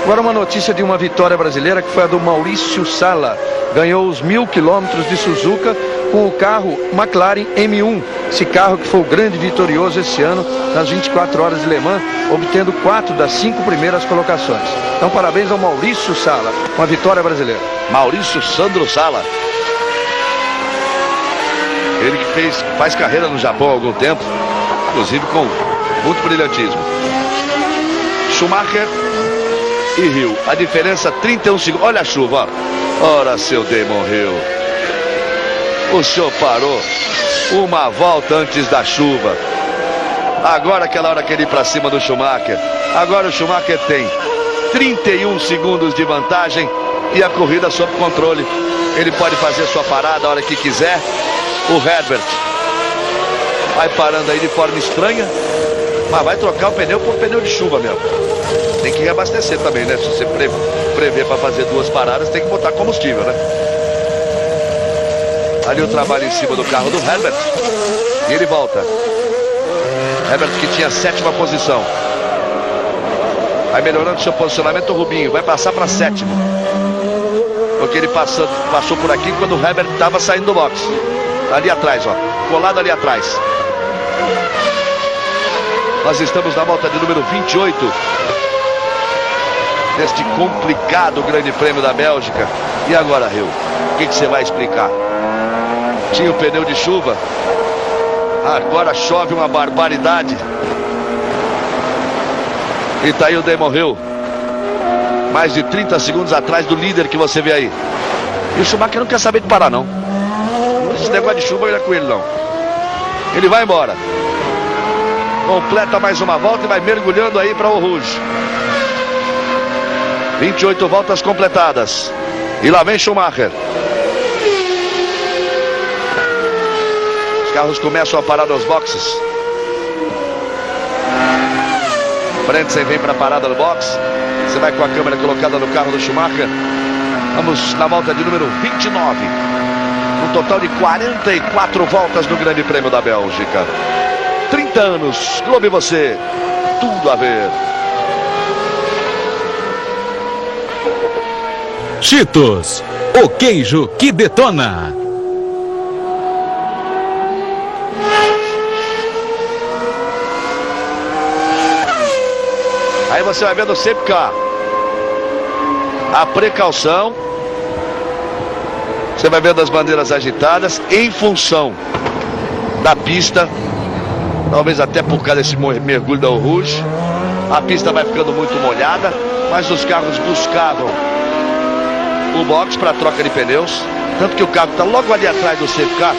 Agora uma notícia de uma vitória brasileira, que foi a do Maurício Sala. Ganhou os 1000 quilômetros de Suzuka com o carro McLaren M1. Esse carro que foi o grande vitorioso esse ano nas 24 horas de Le Mans, obtendo 4 das 5 primeiras colocações. Então parabéns ao Maurício Sala, uma vitória brasileira. Maurício Sandro Sala. Ele que faz carreira no Japão há algum tempo, inclusive com muito brilhantismo. Schumacher e Hill, a diferença 31 segundos. Olha a chuva, ó. Ora, seu Damon Hill, o senhor parou uma volta antes da chuva. Agora aquela hora que ele ir pra cima do Schumacher. Agora o Schumacher tem 31 segundos de vantagem e a corrida sob controle. Ele pode fazer sua parada a hora que quiser. O Herbert vai parando aí de forma estranha, mas vai trocar o pneu por pneu de chuva mesmo. Tem que reabastecer também, né? Se você prever para fazer 2 paradas, tem que botar combustível, né? Ali o trabalho em cima do carro do Herbert. E ele volta. Herbert que tinha 7ª posição. Vai melhorando seu posicionamento, o Rubinho vai passar para 7º. Porque ele passou por aqui quando o Herbert estava saindo do box. Ali atrás, ó. Colado ali atrás. Nós estamos na volta de número 28. Neste complicado Grande Prêmio da Bélgica. E agora, Rio? O que você vai explicar? Tinha o pneu de chuva. Agora chove uma barbaridade. E tá aí o Damon Hill. Mais de 30 segundos atrás do líder que você vê aí. E o Schumacher não quer saber de parar, não. Esse negócio de chuva não é com ele, não. Ele vai embora. Completa mais uma volta e vai mergulhando aí para o Rouge. 28 voltas completadas. E lá vem Schumacher. Os carros começam a parar nos boxes. Frentzen vem para a parada no box. Você vai com a câmera colocada no carro do Schumacher. Vamos na volta de número 29. Um total de 44 voltas no Grande Prêmio da Bélgica. 30 anos, Globo e você, tudo a ver. Cheetos, o queijo que detona. Aí você vai vendo o safety car. A precaução. Você vai vendo as bandeiras agitadas em função da pista. Talvez até por causa desse mergulho da Rouge. A pista vai ficando muito molhada, mas os carros buscavam o box para troca de pneus. Tanto que o carro está logo ali atrás do safety car.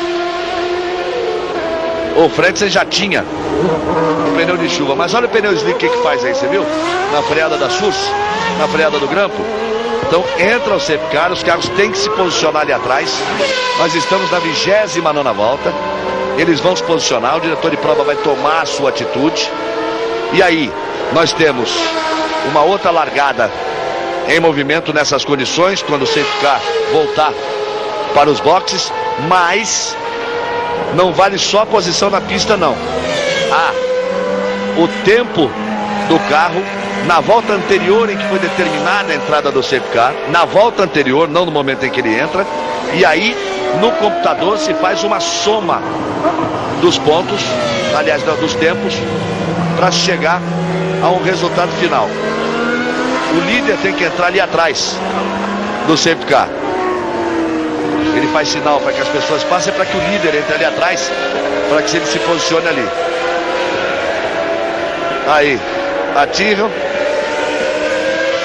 O Frentzen já tinha o pneu de chuva. Mas olha o pneu slick que faz aí, você viu? Na freada da Source, na freada do grampo. Então entra o safety car, os carros têm que se posicionar ali atrás. Nós estamos na 29ª volta. Eles vão se posicionar, o diretor de prova vai tomar a sua atitude. E aí, nós temos uma outra largada em movimento nessas condições, quando o safety car voltar para os boxes. Mas não vale só a posição na pista, não. O tempo do carro na volta anterior em que foi determinada a entrada do safety car, na volta anterior, não no momento em que ele entra. E aí, no computador se faz uma soma dos pontos, aliás, dos tempos, para chegar a um resultado final. O líder tem que entrar ali atrás do safety car. Ele faz sinal para que as pessoas passem, para que o líder entre ali atrás, para que ele se posicione ali. Aí, atiram.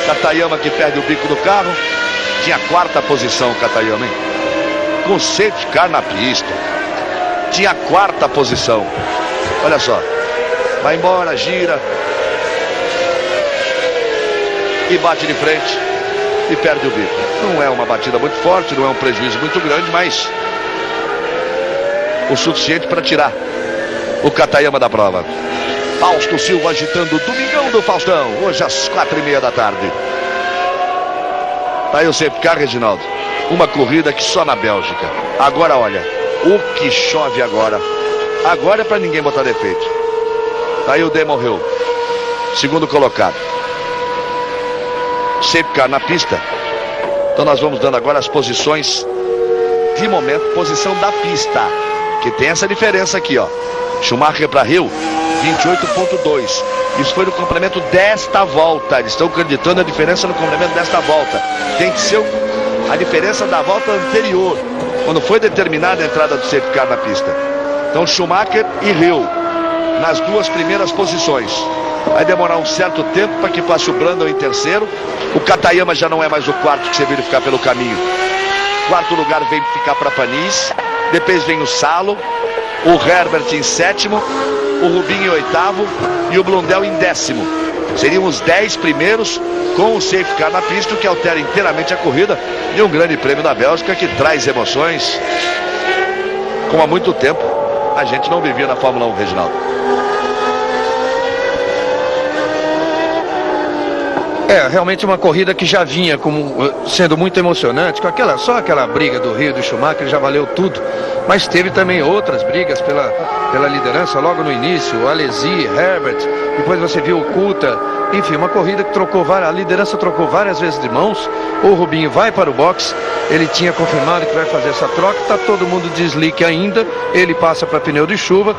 Katayama que perde o bico do carro. Tinha 4ª posição o Katayama, hein? Com o safety car na pista. Tinha 4ª posição. Olha só. Vai embora, gira. E bate de frente. E perde o bico. Não é uma batida muito forte, não é um prejuízo muito grande, mas o suficiente para tirar o Katayama da prova. Fausto Silva agitando o Domingão do Faustão, hoje às 4h30 da tarde. Tá aí o safety car, Reginaldo. Uma corrida que só na Bélgica. Agora olha, o que chove agora. Agora é para ninguém botar defeito. Tá aí o Damon Hill, segundo colocado. Safety car na pista. Então nós vamos dando agora as posições de momento, posição da pista, que tem essa diferença aqui, ó. Schumacher para Hill, 28.2. Isso foi no complemento desta volta. Eles estão acreditando a diferença no complemento desta volta. Tem que ser a diferença da volta anterior, quando foi determinada a entrada do safety car na pista. Então Schumacher e Hill nas 2 primeiras posições. Vai demorar um certo tempo para que passe o Brandon em terceiro. O Katayama já não é mais o 4º que você verificar pelo caminho. 4º lugar vem ficar para Panis. Depois vem o Salo. o Herbert em sétimo, o Rubinho em oitavo e o Blundell em décimo. Seriam os 10 primeiros com o safety car na pista, o que altera inteiramente a corrida de um grande prêmio da Bélgica que traz emoções como há muito tempo a gente não vivia na Fórmula 1, Reginaldo. É, realmente uma corrida que já vinha como sendo muito emocionante, com só aquela briga do Rio e do Schumacher já valeu tudo, mas teve também outras brigas pela liderança logo no início, o Alesi, Herbert, depois você viu o Coulter, enfim, uma corrida que a liderança trocou várias vezes de mãos. O Rubinho vai para o box, ele tinha confirmado que vai fazer essa troca, está todo mundo de slick ainda, ele passa para pneu de chuva.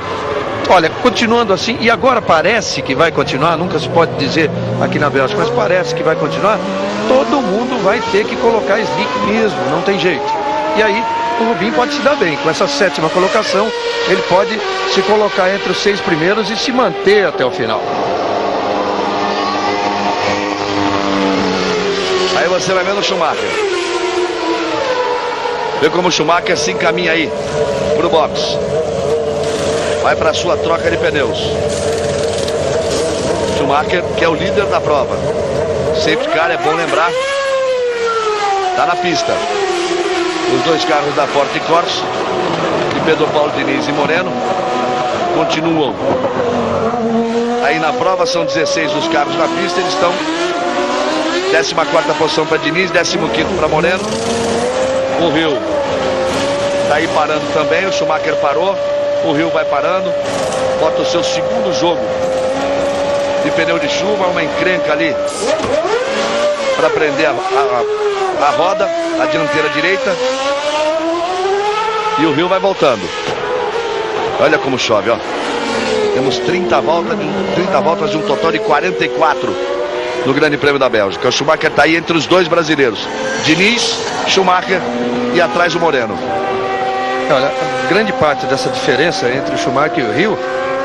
Olha, continuando assim, e agora parece que vai continuar, nunca se pode dizer aqui na Bélgica, mas parece que vai continuar, todo mundo vai ter que colocar slick mesmo, não tem jeito. E aí o Rubinho pode se dar bem, com essa 7ª colocação, ele pode se colocar entre os 6 primeiros e se manter até o final. Aí você vai vendo o Schumacher. Vê como o Schumacher se encaminha aí pro box. Vai para a sua troca de pneus. Schumacher, que é o líder da prova. Safety car, é bom lembrar, tá na pista. Os 2 carros da Forte Corse, de Pedro Paulo Diniz e Moreno, continuam aí na prova. São 16 os carros na pista. Eles estão 14ª posição para Diniz, 15º para Moreno. O Rio tá aí parando também. O Schumacher parou. O Rio vai parando, bota o seu segundo jogo de pneu de chuva, uma encrenca ali para prender a roda, a dianteira direita. E o Rio vai voltando. Olha como chove, ó. Temos 30 voltas de um total de 44 no Grande Prêmio da Bélgica. O Schumacher está aí entre os 2 brasileiros, Diniz, Schumacher e atrás o Moreno. Olha, grande parte dessa diferença entre o Schumacher e o Rio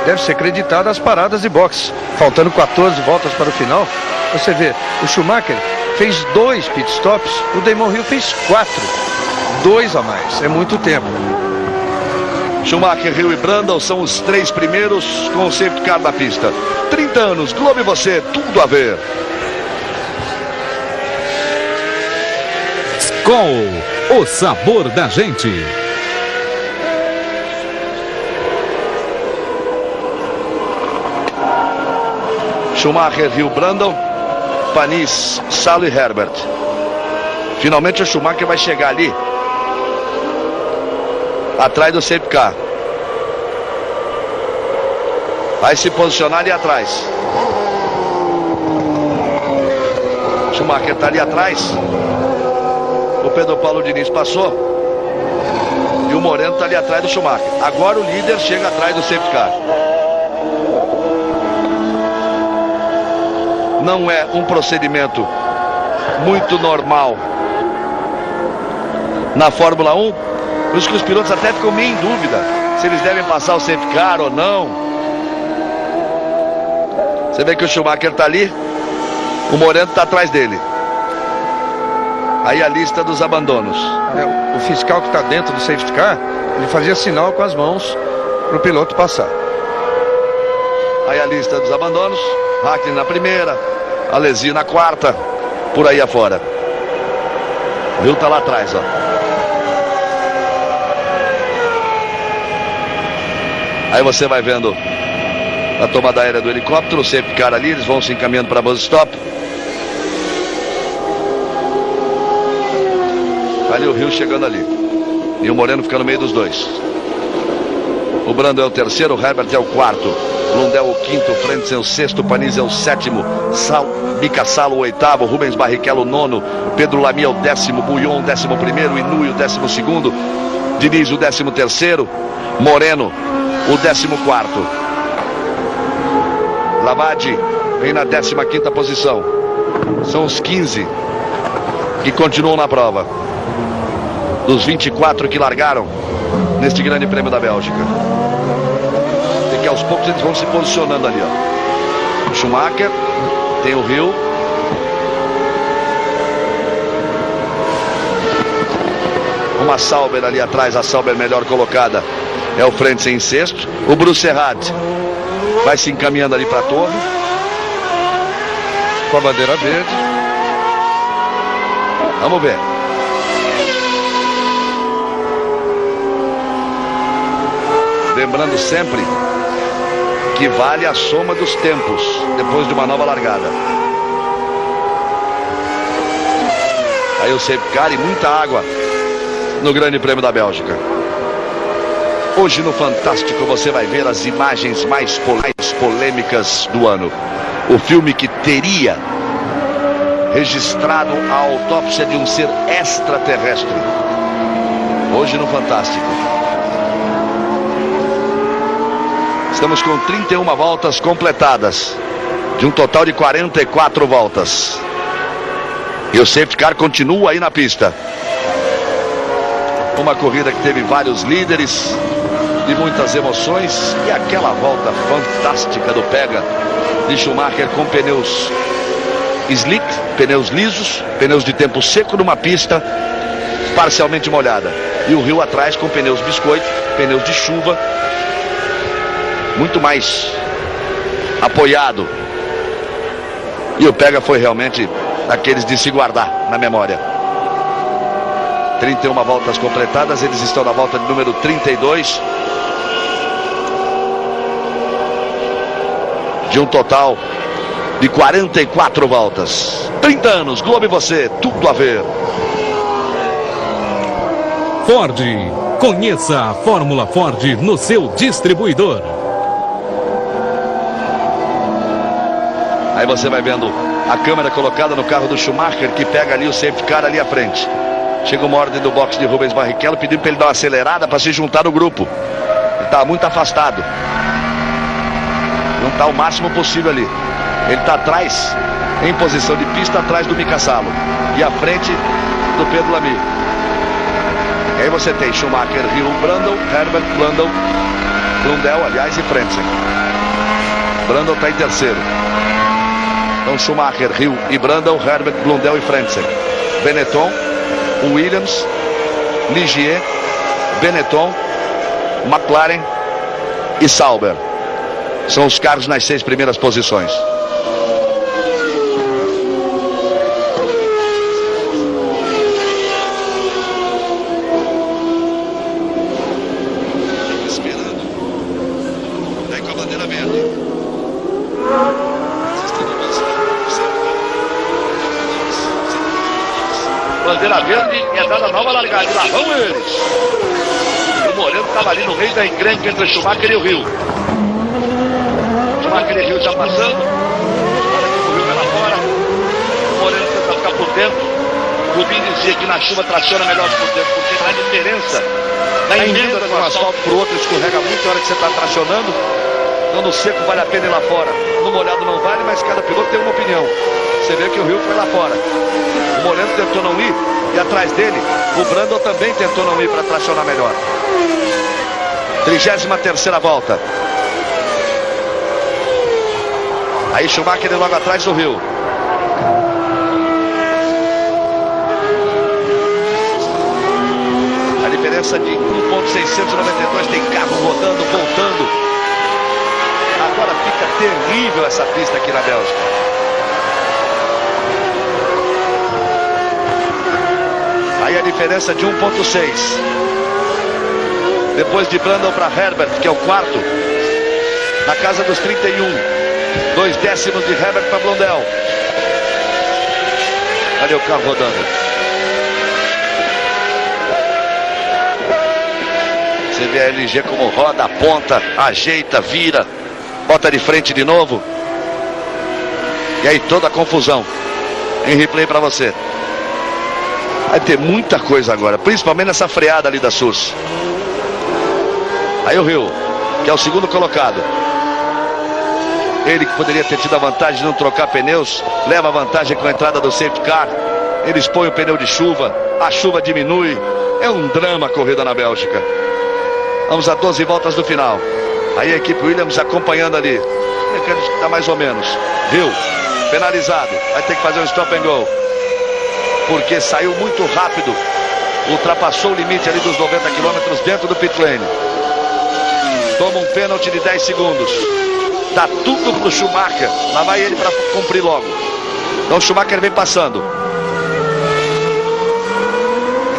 deve ser creditada às paradas de boxe. Faltando 14 voltas para o final, você vê, o Schumacher fez 2 pitstops, o Damon Hill fez 4. 2 a mais, é muito tempo. Schumacher, Hill e Brundle são os 3 primeiros com o safety car na pista. 30 anos, Globo e você, tudo a ver. Skol, o sabor da gente. Schumacher, Hill, Brundle, Panis, Salo e Herbert. Finalmente o Schumacher vai chegar ali atrás do safety car. Vai se posicionar ali atrás. Schumacher está ali atrás. O Pedro Paulo Diniz passou. E o Moreno está ali atrás do Schumacher. Agora o líder chega atrás do safety car. Não é um procedimento muito normal na Fórmula 1. Por isso que os pilotos até ficam meio em dúvida se eles devem passar o safety car ou não. Você vê que o Schumacher está ali, o Moreno está atrás dele. Aí a lista dos abandonos. O fiscal que está dentro do safety car, ele fazia sinal com as mãos para o piloto passar. Aí a lista dos abandonos. Hackney na primeira, Alesi na 4ª, por aí afora. O Rio tá lá atrás, ó. Aí você vai vendo a tomada aérea do helicóptero, o safety car ali, eles vão se encaminhando para bus stop. Ali o Rio chegando ali. E o Moreno fica no meio dos 2. O Brundle é o 3º, o Herbert é o 4º. Blundell o 5º, Frentzen o 6º, Panis é o 7º, Mika Salo o 8º, Rubens Barrichello o 9º, Pedro Lamy é o 10º, Bouillon o 11º, Inouye o 12º, Diniz o 13º, Moreno o 14º. Labate vem na 15ª posição. São os 15 que continuam na prova, dos 24 que largaram neste Grande Prêmio da Bélgica. E que aos poucos eles vão se posicionando ali, ó. Schumacher, tem o Rio. Uma Sauber ali atrás, a Sauber melhor colocada É o Frentzen em sexto. O Brusserrat vai se encaminhando ali para a torre, com a bandeira verde. Vamos ver. Lembrando sempre que vale a soma dos tempos depois de uma nova largada. Aí o safety car e muita água no Grande Prêmio da Bélgica. Hoje no Fantástico você vai ver as imagens mais polêmicas do ano. O filme que teria registrado a autópsia de um ser extraterrestre. Hoje no Fantástico. Estamos com 31 voltas completadas, de um total de 44 voltas. E o safety car continua aí na pista. Uma corrida que teve vários líderes e muitas emoções. E aquela volta fantástica do Pega de Schumacher com pneus slick, pneus lisos, pneus de tempo seco numa pista parcialmente molhada. E o Hill atrás com pneus biscoito, pneus de chuva, muito mais apoiado. E o Pega foi realmente daqueles de se guardar na memória. 31 voltas completadas, eles estão na volta de número 32. De um total de 44 voltas. 30 anos, Globo e você, tudo a ver. Ford. Conheça a Fórmula Ford no seu distribuidor. Aí você vai vendo a câmera colocada no carro do Schumacher, que pega ali o safety car ali à frente. Chega uma ordem do box de Rubens Barrichello pedindo para ele dar uma acelerada para se juntar no grupo. Ele está muito afastado. Não está o máximo possível ali. Ele está atrás, em posição de pista, atrás do Mika Salo. E à frente do Pedro Lamy. E aí você tem Schumacher, Hill, Brundle, Herbert, Blundell, aliás, e Frentzen. Brundle está em terceiro. Então Schumacher, Hill e Brundle, Herbert, Blundell e Frentzen. Benetton, Williams, Ligier, Benetton, McLaren e Sauber. São os carros nas 6 primeiras posições. Esperando. Daí com a bandeira verde. Bandeira verde e é dada nova largada. E lá vão eles. E o Moreno estava ali no meio da encrenca entre o Schumacher e o Hill. Schumacher e o Hill já passando. O Hill vai lá fora. O Moreno tenta ficar por dentro. O Rubinho dizia que na chuva traciona melhor por dentro, porque a diferença na emenda de um asfalto para o outro escorrega muito na hora que você está tracionando. Então no seco vale a pena ir lá fora. No molhado não vale, mas cada piloto tem uma opinião. Você vê que o Hill foi lá fora. O Moreno tentou não ir e atrás dele o Brundle também tentou não ir para tracionar melhor. 33ª volta. Aí Schumacher logo atrás do Hill. A diferença de 1.692, tem carro rodando, voltando. Agora fica terrível essa pista aqui na Bélgica. Aí a diferença de 1.6. Depois de Brundle para Herbert, que é o quarto, na casa dos 31. 2 décimos de Herbert para Blundell. Cadê o carro rodando? Você vê a LG como roda, aponta, ajeita, vira, bota de frente de novo. E aí toda a confusão. Em replay para você. Vai ter muita coisa agora, principalmente nessa freada ali da SUS. Aí o Hill, que é o segundo colocado. Ele que poderia ter tido a vantagem de não trocar pneus, leva a vantagem com a entrada do safety car. Eles põem o pneu de chuva, a chuva diminui. É um drama a corrida na Bélgica. Vamos a 12 voltas do final. Aí a equipe Williams acompanhando ali. O mecânico está mais ou menos. Hill, penalizado, vai ter que fazer um stop and go. Porque saiu muito rápido. Ultrapassou o limite ali dos 90 km dentro do pit lane. Toma um pênalti de 10 segundos. Dá tudo pro Schumacher. Lá vai ele para cumprir logo. Então o Schumacher vem passando.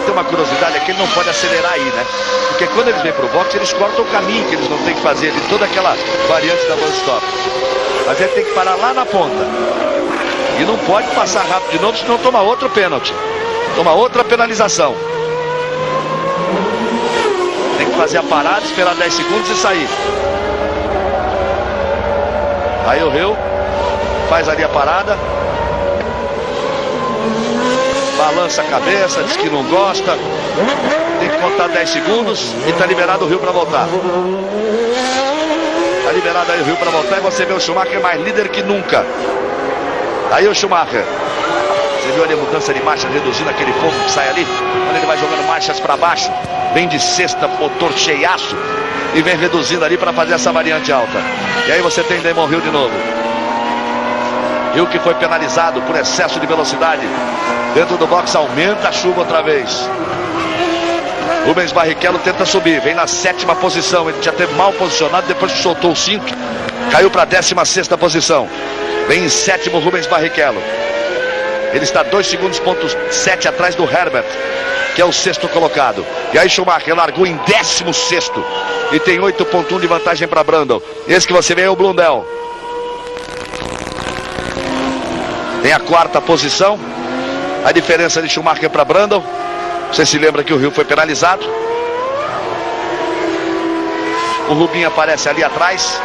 Tem uma curiosidade, é que ele não pode acelerar aí, né? Porque quando eles vêm pro box, eles cortam o caminho que eles não têm que fazer de toda aquela variante da one stop. Mas ele tem que parar lá na ponta. E não pode passar rápido de novo, senão toma outro pênalti. Toma outra penalização. Tem que fazer a parada, esperar 10 segundos e sair. Aí o Hill faz ali a parada. Balança a cabeça, diz que não gosta. Tem que contar 10 segundos e tá liberado o Hill para voltar. Tá liberado aí o Hill para voltar e você vê o Schumacher mais líder que nunca. Aí o Schumacher. Você viu ali a mudança de marcha, reduzindo aquele fogo que sai ali? Quando ele vai jogando marchas para baixo, vem de sexta, motor cheiaço, e vem reduzindo ali para fazer essa variante alta. E aí você tem Damon Hill de novo. Hill que foi penalizado por excesso de velocidade. Dentro do box aumenta a chuva outra vez. Rubens Barrichello tenta subir, vem na 7ª posição. Ele já teve mal posicionado, depois que soltou o cinto, caiu para a 16ª posição. Vem em 7º Rubens Barrichello. Ele está 2 segundos, ponto 7 atrás do Herbert, que é o 6º colocado. E aí Schumacher largou em 16º e tem 8,1 de vantagem para Brundle. Esse que você vê é o Blundell. Tem a 4ª posição. A diferença de Schumacher para Brundle. Você se lembra que o Hill foi penalizado. O Rubinho aparece ali atrás.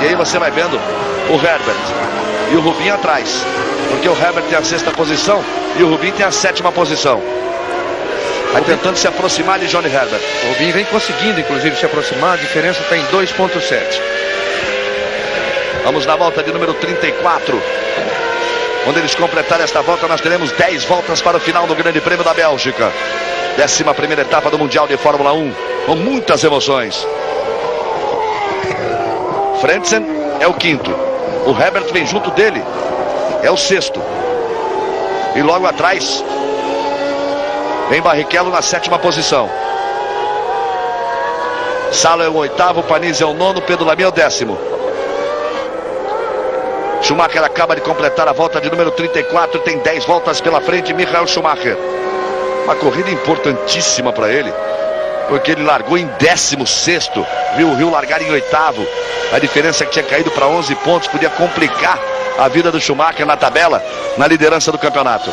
E aí você vai vendo o Herbert e o Rubinho atrás. Porque o Herbert tem a 6ª posição e o Rubinho tem a 7ª posição. Vai tentando se aproximar de Johnny Herbert. O Rubinho vem conseguindo, inclusive, se aproximar. A diferença está em 2,7. Vamos na volta de número 34. Quando eles completarem esta volta, nós teremos 10 voltas para o final do Grande Prêmio da Bélgica. 11ª etapa do Mundial de Fórmula 1. Com muitas emoções. Frentzen é o 5º. O Herbert vem junto dele. É o 6º. E logo atrás vem Barrichello na 7ª posição. Salo é o 8º, Panizzi é o 9º, Pedro Lamy é o 10º. Schumacher acaba de completar a volta de número 34, tem 10 voltas pela frente, Michael Schumacher. Uma corrida importantíssima para ele, porque ele largou em 16º, viu o Hill largar em 8º. A diferença é que tinha caído para 11 pontos, podia complicar a vida do Schumacher na tabela, na liderança do campeonato.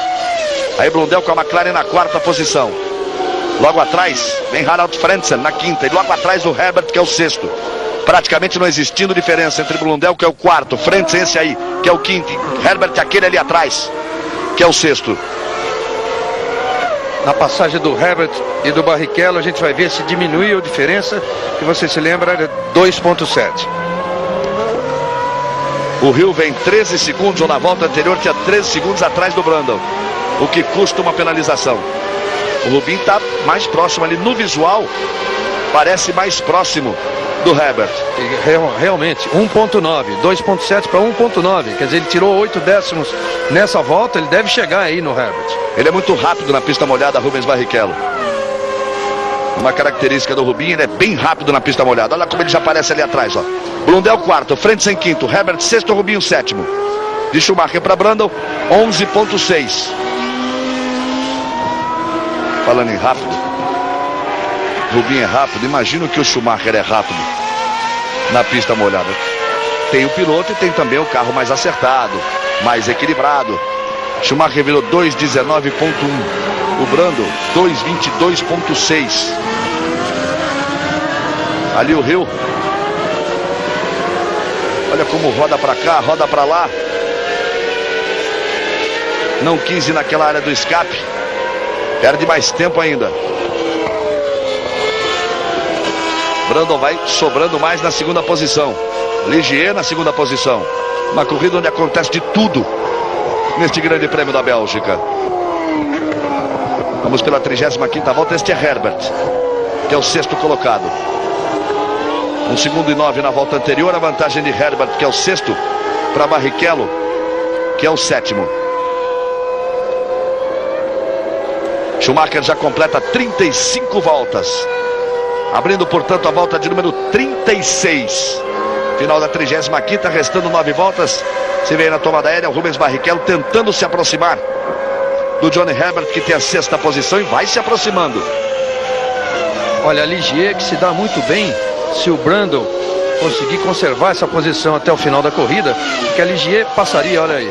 Aí Blundell com a McLaren na 4ª posição. Logo atrás vem Harald Frentzen na 5ª, e logo atrás o Herbert, que é o 6º. Praticamente não existindo diferença entre Blundell, que é o 4º, Frentzen esse aí, que é o 5º, Herbert aquele ali atrás, que é o 6º. Na passagem do Herbert e do Barrichello, a gente vai ver se diminuiu a diferença, que você se lembra era 2,7. O Hill vem 13 segundos, ou na volta anterior tinha 13 segundos atrás do Brundle, o que custa uma penalização. O Rubinho está mais próximo ali no visual, parece mais próximo do Herbert. Realmente, 1,9, 2,7 para 1,9, quer dizer, ele tirou 8 décimos nessa volta, ele deve chegar aí no Herbert. Ele é muito rápido na pista molhada, Rubens Barrichello. Uma característica do Rubinho, ele é bem rápido na pista molhada. Olha como ele já aparece ali atrás, ó. Blundell 4º, Frentzen 5º, Herbert 6º, Rubinho 7º. De Schumacher para Brundle, 11,6. Falando em rápido, Rubinho é rápido, imagina que o Schumacher é rápido na pista molhada. Tem o piloto e tem também o carro mais acertado, mais equilibrado. Schumacher virou 2,19,1. O Brundle 2,22,6. Ali o Hill. Olha como roda para cá, roda para lá. Não quis ir naquela área do escape. Perde mais tempo ainda. Brundle vai sobrando mais na 2ª posição. Ligier na 2ª posição. Uma corrida onde acontece de tudo neste Grande Prêmio da Bélgica. Vamos pela 35ª volta. Este é Herbert, que é o 6º colocado. 1 segundo e 9 na volta anterior. A vantagem de Herbert, que é o 6º, para Barrichello, que é o 7º. Schumacher já completa 35 voltas. Abrindo, portanto, a volta de número 36. Final da 35ª, restando 9 voltas. Se vê aí na tomada aérea, o Rubens Barrichello tentando se aproximar do Johnny Herbert, que tem a 6ª posição e vai se aproximando. Olha, a Ligier que se dá muito bem se o Brundle conseguir conservar essa posição até o final da corrida, porque a Ligier passaria, olha aí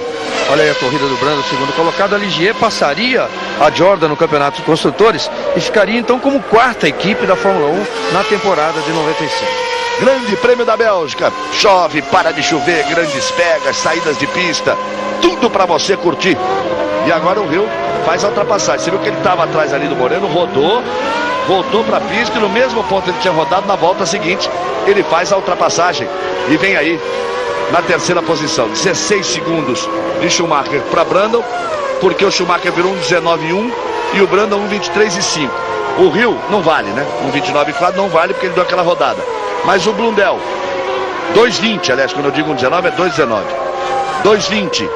a corrida do Brundle, segundo colocado. A Ligier passaria a Jordan no Campeonato de Construtores e ficaria então como 4ª equipe da Fórmula 1 na temporada de 95. Grande Prêmio da Bélgica. Chove, para de chover, grandes pegas, saídas de pista, tudo para você curtir. E agora o Hill faz a ultrapassagem. Você viu que ele estava atrás ali do Moreno, rodou, voltou para a pista e no mesmo ponto ele tinha rodado, na volta seguinte ele faz a ultrapassagem e vem aí na 3ª posição. 16 segundos de Schumacher para Brundle, porque o Schumacher virou 1:19.1 e o Brundle 1:23.5. O Hill não vale, né? 1:29.4 não vale porque ele deu aquela rodada. Mas o Blundell 2:20, aliás, quando eu digo 1:19 é 2:19. 2:20.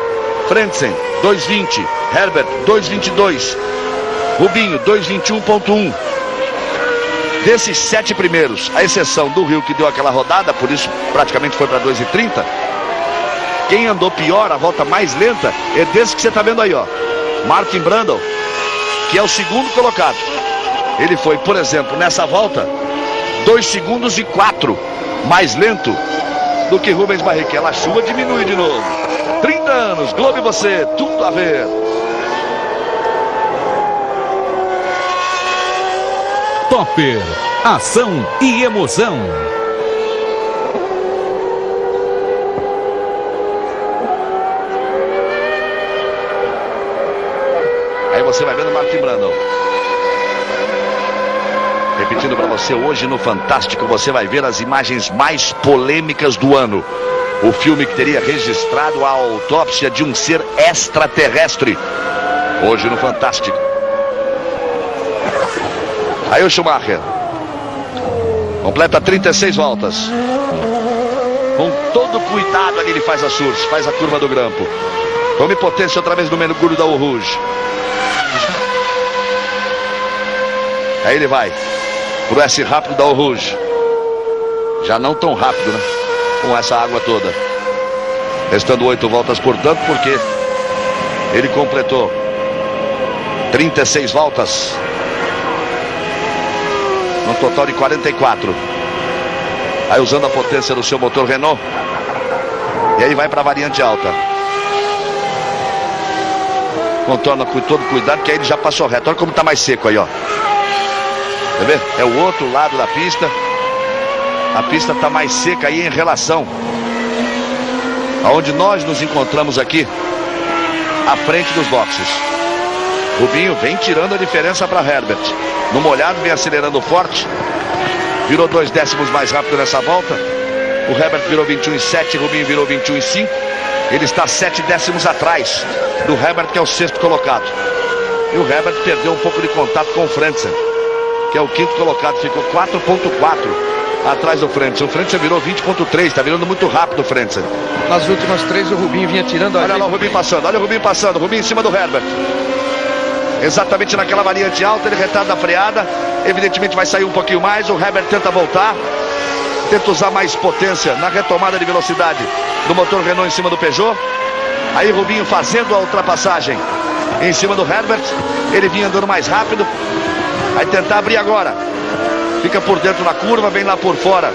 Frentzen 2:20. Herbert 2:22. Rubinho 2:21.1. Desses 7 primeiros, a exceção do Hill que deu aquela rodada, por isso praticamente foi para 2:30. Quem andou pior, a volta mais lenta, é desse que você está vendo aí, ó. Martin Brundle, que é o segundo colocado. Ele foi, por exemplo, nessa volta 2 segundos e 4 mais lento do que Rubens Barrichello. A chuva diminui de novo. 30 anos, Globo e você, tudo a ver. Topper, ação e emoção. Aí você vai vendo Martin Brundle. Repetindo para você, hoje no Fantástico você vai ver as imagens mais polêmicas do ano. O filme que teria registrado a autópsia de um ser extraterrestre. Hoje no Fantástico. Aí o Schumacher completa 36 voltas. Com todo cuidado ali ele faz a Source, faz a curva do grampo. Tome potência outra vez no mergulho da Eau Rouge. Aí ele vai pro S rápido da Eau Rouge. Já não tão rápido, né? Com essa água toda. Restando 8 voltas, portanto, porque ele completou 36 voltas. No total de 44. Aí usando a potência do seu motor Renault. E aí vai para a variante alta. Contorna com todo cuidado, que aí ele já passou reto. Olha como está mais seco aí, ó. Quer ver? É o outro lado da pista. A pista está mais seca aí em relação aonde nós nos encontramos aqui, à frente dos boxes. Rubinho vem tirando a diferença para Herbert. No molhado, vem acelerando forte. Virou 2 décimos mais rápido nessa volta. O Herbert virou 21,7, Rubinho virou 21,5. Ele está 7 décimos atrás do Herbert, que é o 6º colocado. E o Herbert perdeu um pouco de contato com o Frentzen, que é o 5º colocado. Ficou 4,4 atrás do Frentzen. O Frentzen virou 20,3. Está virando muito rápido o Frentzen. Nas últimas 3 o Rubinho vinha tirando a... Olha lá o Rubinho passando, olha o Rubinho passando. Rubinho em cima do Herbert. Exatamente naquela variante alta, ele retarda a freada. Evidentemente vai sair um pouquinho mais. O Herbert tenta voltar. Tenta usar mais potência na retomada de velocidade do motor Renault em cima do Peugeot. Aí Rubinho fazendo a ultrapassagem em cima do Herbert. Ele vinha andando mais rápido. Vai tentar abrir agora. Fica por dentro na curva, vem lá por fora.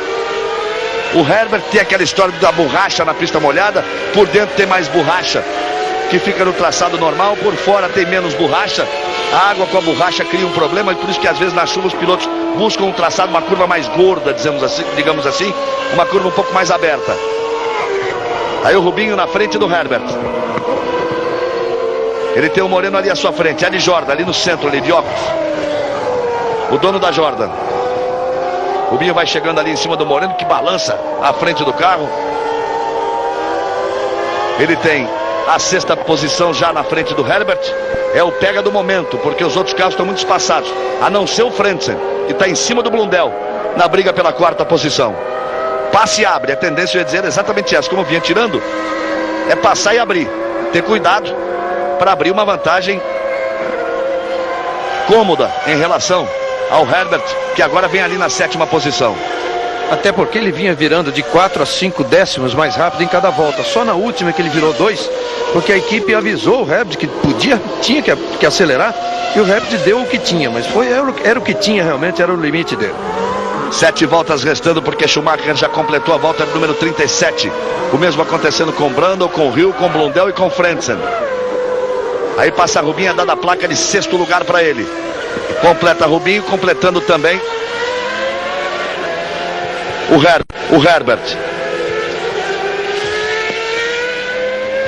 O Herbert tem aquela história da borracha na pista molhada. Por dentro tem mais borracha, que fica no traçado normal. Por fora tem menos borracha. A água com a borracha cria um problema. E por isso que às vezes na chuva os pilotos buscam um traçado, uma curva mais gorda, digamos assim. Uma curva um pouco mais aberta. Aí o Rubinho na frente do Herbert. Ele tem o Moreno ali à sua frente. Ali Jordan, ali no centro, ali de óculos. O dono da Jordan. O Rubinho vai chegando ali em cima do Moreno, que balança à frente do carro. Ele tem a 6ª posição já na frente do Herbert. É o pega do momento, porque os outros carros estão muito espaçados. A não ser o Frentzen, que está em cima do Blundell, na briga pela 4ª posição. Passa e abre. A tendência, eu ia dizer, exatamente essa. Como eu vinha tirando, é passar e abrir. Ter cuidado para abrir uma vantagem cômoda em relação ao Herbert, que agora vem ali na 7ª posição. Até porque ele vinha virando de 4 a 5 décimos mais rápido em cada volta. Só na última que ele virou 2, porque a equipe avisou o Herbert que tinha que acelerar, e o Herbert deu o que tinha, mas era o que tinha realmente, era o limite dele. 7 voltas restando, porque Schumacher já completou a volta número 37. O mesmo acontecendo com Brundle, com Hill, com Blundell e com Frentzen. Aí passa a Rubinho, dando a placa de 6º lugar para ele. Completa Rubinho, completando também o Herbert.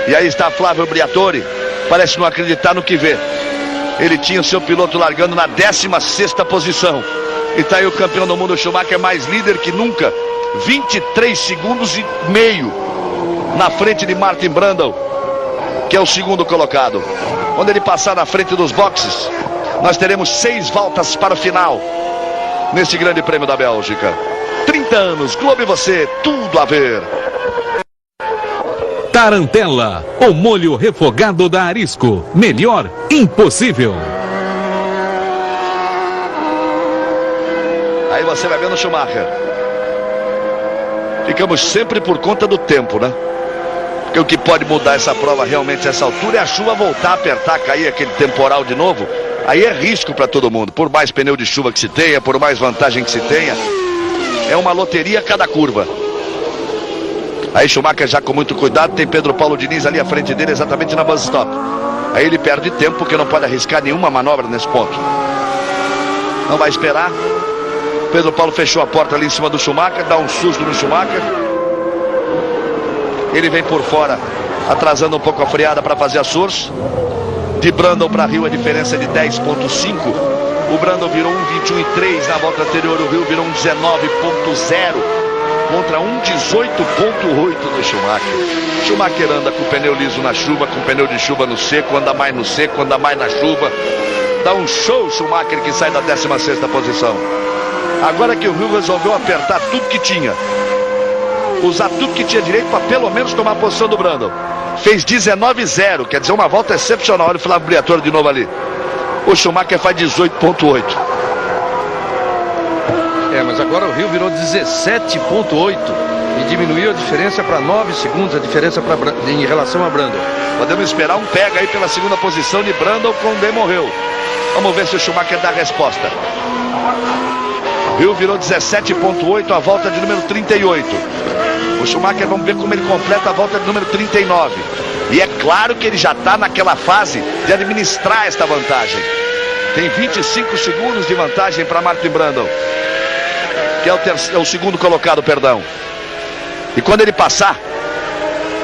E aí está Flávio Briatore, parece não acreditar no que vê. Ele tinha o seu piloto largando na 16ª posição. E está aí o campeão do mundo, Schumacher, mais líder que nunca. 23 segundos e meio na frente de Martin Brundle, que é o 2º colocado. Quando ele passar na frente dos boxes, nós teremos 6 voltas para o final nesse grande prêmio da Bélgica. 30 anos, Globo e você, tudo a ver. Tarantella, o molho refogado da Arisco. Melhor impossível. Aí você vai vendo o Schumacher. Ficamos sempre por conta do tempo, né? Porque o que pode mudar essa prova realmente a essa altura é a chuva voltar a apertar, cair aquele temporal de novo. Aí é risco para todo mundo. Por mais pneu de chuva que se tenha, por mais vantagem que se tenha, é uma loteria a cada curva. Aí Schumacher já com muito cuidado, tem Pedro Paulo Diniz ali à frente dele, exatamente na bus stop. Aí ele perde tempo porque não pode arriscar nenhuma manobra nesse ponto. Não vai esperar. Pedro Paulo fechou a porta ali em cima do Schumacher, dá um susto no Schumacher. Ele vem por fora, atrasando um pouco a freada para fazer a source. De Brundle para Hill a diferença é de 10,5. O Brundle virou 1,21,3 na volta anterior, o Hill virou 19,0 contra 1,18,8 do Schumacher. Schumacher anda com o pneu liso na chuva, com o pneu de chuva no seco, anda mais no seco, anda mais na chuva. Dá um show Schumacher, que sai da 16ª posição. Agora que o Hill resolveu apertar tudo que tinha, usar tudo que tinha direito para pelo menos tomar a posição do Brundle. Fez 19,0, quer dizer, uma volta excepcional. Olha o Flávio Briatore de novo ali. O Schumacher faz 18,8. Mas agora o Hill virou 17,8 e diminuiu a diferença para 9 segundos, a diferença em relação a Brundle. Podemos esperar um pega aí pela 2ª posição de Brundle com o Damon Hill. Vamos ver se o Schumacher dá a resposta. Hill virou 17,8 a volta de número 38. O Schumacher, vamos ver como ele completa a volta de número 39. E é claro que ele já está naquela fase de administrar esta vantagem. Tem 25 segundos de vantagem para Martin Brundle, que é o 2º colocado, perdão. E quando ele passar,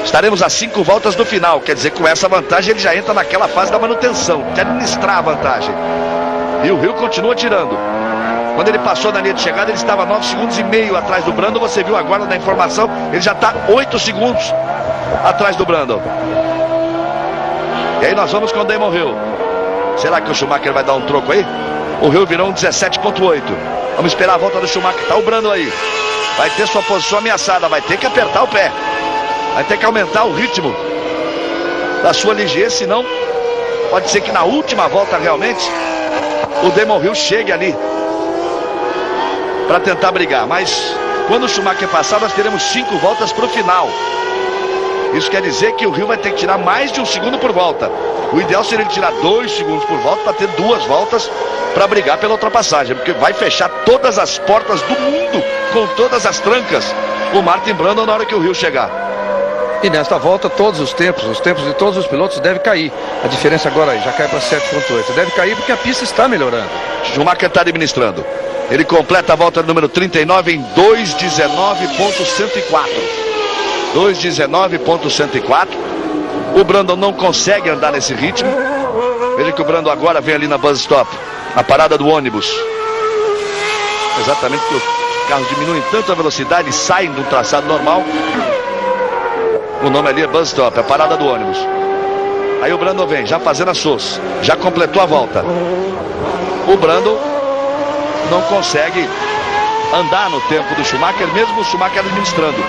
estaremos a 5 voltas do final. Quer dizer, com essa vantagem ele já entra naquela fase da manutenção, de administrar a vantagem. E o Hill continua tirando. Quando ele passou na linha de chegada, ele estava 9,5 segundos atrás do Brundle. Você viu agora na informação, ele já está 8 segundos atrás do Brundle. E aí nós vamos com o Damon Hill. Será que o Schumacher vai dar um troco aí? O Hill virou um 17,8. Vamos esperar a volta do Schumacher. Está o Brundle aí. Vai ter sua posição ameaçada. Vai ter que apertar o pé. Vai ter que aumentar o ritmo da sua ligeira. Senão, pode ser que na última volta realmente o Damon Hill chegue ali para tentar brigar. Mas quando o Schumacher passar, nós teremos 5 voltas para o final. Isso quer dizer que o Hill vai ter que tirar mais de 1 segundo por volta. O ideal seria ele tirar 2 segundos por volta para ter 2 voltas para brigar pela ultrapassagem, porque vai fechar todas as portas do mundo com todas as trancas o Martin Brundle na hora que o Hill chegar. E nesta volta todos os tempos de todos os pilotos devem cair. A diferença agora aí já cai para 7,8. Deve cair porque a pista está melhorando. Schumacher está administrando. Ele completa a volta número 39 em 2,19,104. 2,19,104. O Brundle não consegue andar nesse ritmo. Veja que o Brundle agora vem ali na bus stop, a parada do ônibus. Exatamente porque os carros diminuem tanto a velocidade e saem do traçado normal. O nome ali é bus stop, a parada do ônibus. Aí o Brundle vem, já fazendo a source, já completou a volta. O Brundle não consegue andar no tempo do Schumacher, mesmo o Schumacher administrando.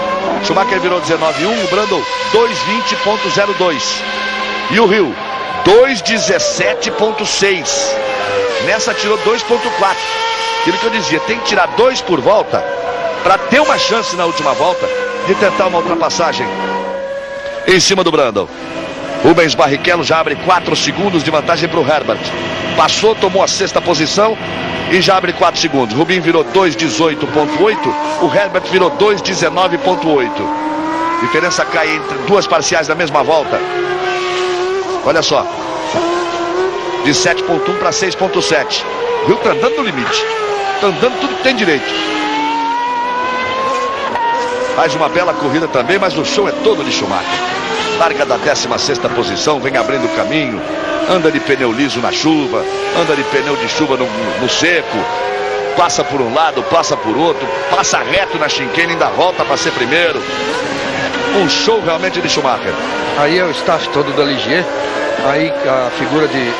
Schumacher virou 19,1, o Brundle 2,20,02. E o Hill 2,17,6. Nessa tirou 2,4. Aquilo que eu dizia, tem que tirar 2 por volta para ter uma chance na última volta de tentar uma ultrapassagem em cima do Brundle. Rubens Barrichello já abre 4 segundos de vantagem para o Herbert. Passou, tomou a 6ª posição e já abre 4 segundos. Rubinho virou 2,18,8. O Herbert virou 2,19,8. Diferença cai entre duas parciais na mesma volta. Olha só. De 7,1 para 6,7. Viu? Tá andando no limite. Tá andando tudo que tem direito. Faz uma bela corrida também, mas o show é todo de Schumacher. Larga da 16ª posição, vem abrindo o caminho, anda de pneu liso na chuva, anda de pneu de chuva no seco, passa por um lado, passa por outro, passa reto na chicane, ainda volta para ser primeiro. Um show realmente de Schumacher. Aí é o staff todo da Ligier, aí a figura de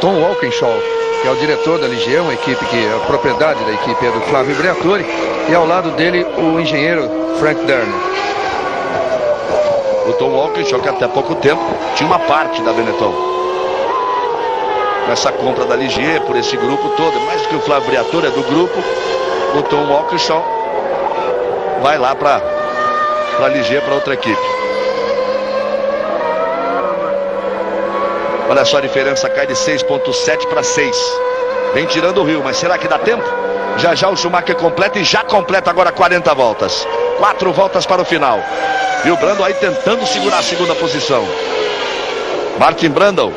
Tom Walkinshaw, que é o diretor da Ligier, uma equipe que a propriedade da equipe é do Flávio Briatore, e ao lado dele o engenheiro Frank Derner. O Tom Walkinshaw, que até pouco tempo tinha uma parte da Benetton. Nessa compra da Ligier, por esse grupo todo, mais do que o Flávio Briatore é do grupo, o Tom Walkinshaw vai lá para Ligier, para outra equipe. Olha só, a diferença cai de 6,7 para 6. Vem tirando o Rio, mas será que dá tempo? Já já o Schumacher completa e já completa agora 40 voltas. 4 voltas para o final. E o Brundle aí tentando segurar a 2ª posição. Martin Brundle,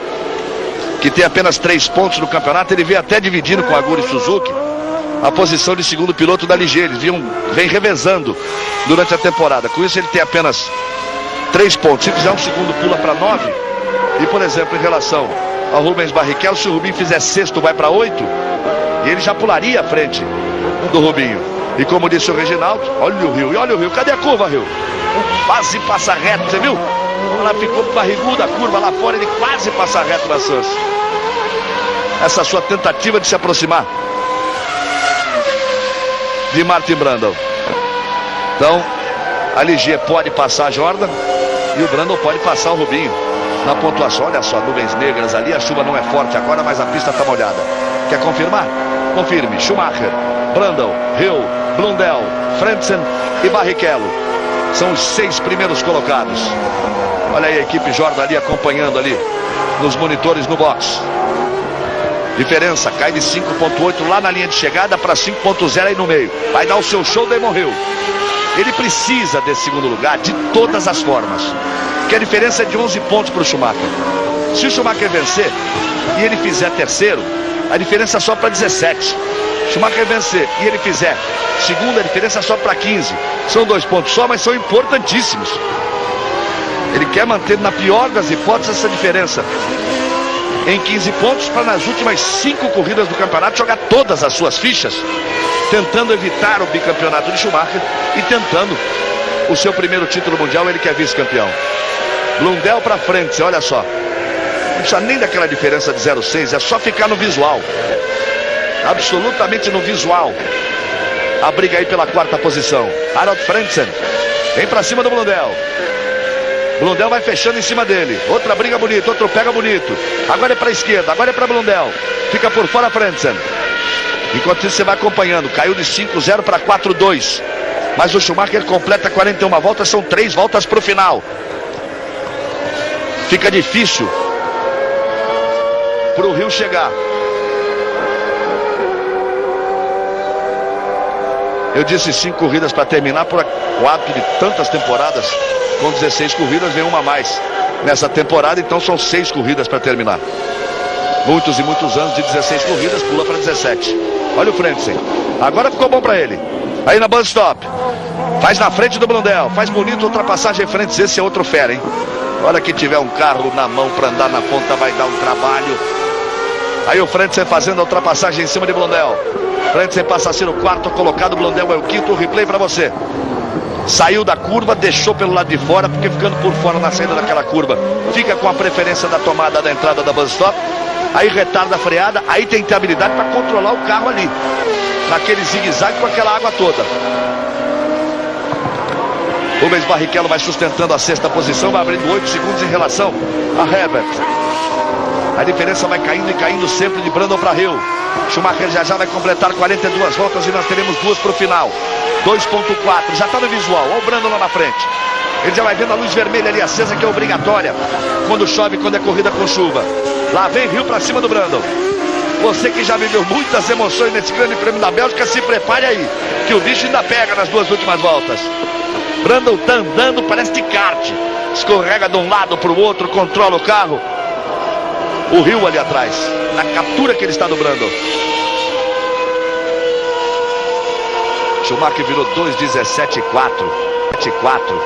que tem apenas 3 pontos no campeonato, ele vem até dividindo com Aguri Suzuki a posição de segundo piloto da Ligier. Eles vem revezando durante a temporada. Com isso ele tem apenas 3 pontos. Se fizer um segundo, pula para 9. E, por exemplo, em relação ao Rubens Barrichello, se o Rubinho fizer 6º, vai para 8. E ele já pularia à frente do Rubinho. E como disse o Reginaldo, olha o Rio, e olha o Rio, cadê a curva, Rio? Quase passa reto, você viu? Ela ficou barriguda a curva lá fora, ele quase passa reto na Suns. Essa sua tentativa de se aproximar de Martin Brundle. Então, a Ligier pode passar a Jordan e o Brundle pode passar o Rubinho na pontuação. Olha só, nuvens negras ali, a chuva não é forte agora, mas a pista está molhada. Quer confirmar? Confirme. Schumacher, Brundle, Hill, Blundell, Frentzen e Barrichello são os 6 primeiros colocados. Olha aí a equipe Jordan ali acompanhando ali nos monitores no box. Diferença cai de 5,8 lá na linha de chegada para 5,0 aí no meio. Vai dar o seu show, Damon Hill. Ele precisa desse segundo lugar de todas as formas, que a diferença é de 11 pontos para o Schumacher. Se o Schumacher vencer e ele fizer 3º, a diferença só para 17. Schumacher vencer e ele fizer 2º, a diferença só para 15. São 2 pontos só, mas são importantíssimos. Ele quer manter, na pior das hipóteses, essa diferença em 15 pontos para nas últimas 5 corridas do campeonato jogar todas as suas fichas, tentando evitar o bicampeonato de Schumacher e tentando o seu primeiro título mundial. Ele que é vice-campeão. Blundell para frente, olha só. Não precisa nem daquela diferença de 0,6, é só ficar no visual. Absolutamente no visual. A briga aí pela 4ª posição. Harald Frentzen vem para cima do Blundell. Blundell vai fechando em cima dele. Outra briga bonita, outro pega bonito. Agora é para a esquerda, agora é para Blundell. Fica por fora Frentzen. Enquanto isso você vai acompanhando. Caiu de 5,0 para 4,2. Mas o Schumacher completa 41 voltas, são 3 voltas para o final. Fica difícil para o Rio chegar. Eu disse 5 corridas para terminar, por 4 de tantas temporadas. Com 16 corridas, vem uma a mais nessa temporada, então são 6 corridas para terminar. Muitos e muitos anos de 16 corridas, pula para 17. Olha o Frentzen. Agora ficou bom para ele. Aí na bus stop. Faz na frente do Blundell. Faz bonito, ultrapassagem Frentzen. Esse é outro fera, hein? Olha que tiver um carro na mão para andar na ponta, vai dar um trabalho. Aí o Frentzen fazendo a ultrapassagem em cima de Blundell. Frentzen passa a ser o 4º colocado, Blundell é o 5º. Replay para você. Saiu da curva, deixou pelo lado de fora, porque ficando por fora na saída daquela curva, fica com a preferência da tomada da entrada da bus stop. Aí retarda a freada, aí tem que ter habilidade para controlar o carro ali, naquele zigue-zague com aquela água toda. Rubens Barrichello vai sustentando a 6ª posição, vai abrindo 8 segundos em relação a Herbert. A diferença vai caindo e caindo sempre de Brandon para Hill. Schumacher já vai completar 42 voltas e nós teremos 2 para o final. 2.4, já está no visual. Olha o Brandon lá na frente. Ele já vai vendo a luz vermelha ali acesa, que é obrigatória quando chove, quando é corrida com chuva. Lá vem Hill para cima do Brandon. Você que já viveu muitas emoções nesse grande prêmio da Bélgica, se prepare aí, que o bicho ainda pega nas 2 últimas voltas. Brandon tá andando, parece de kart. Escorrega de um lado para o outro, controla o carro. O Hill ali atrás, na captura que ele está do Brandon. Schumacher virou 2:17.4.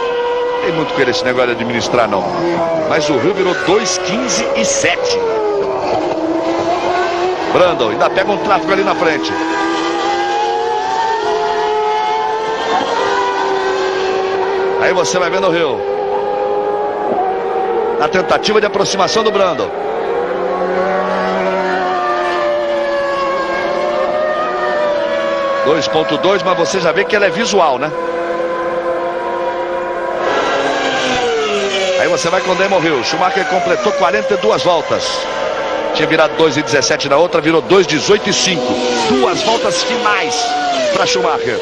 Tem muito com ele esse negócio de administrar, não. Mas o Hill virou 2:15.7. Brandon ainda pega um tráfego ali na frente. Aí você vai vendo o Hill na tentativa de aproximação do Brandon. (2.2), mas você já vê que ela é visual, né? Aí você vai com o Damon Hill. Schumacher completou 42 voltas. Tinha virado 2:17 na outra, virou 2:18.5. 2 voltas finais para Schumacher.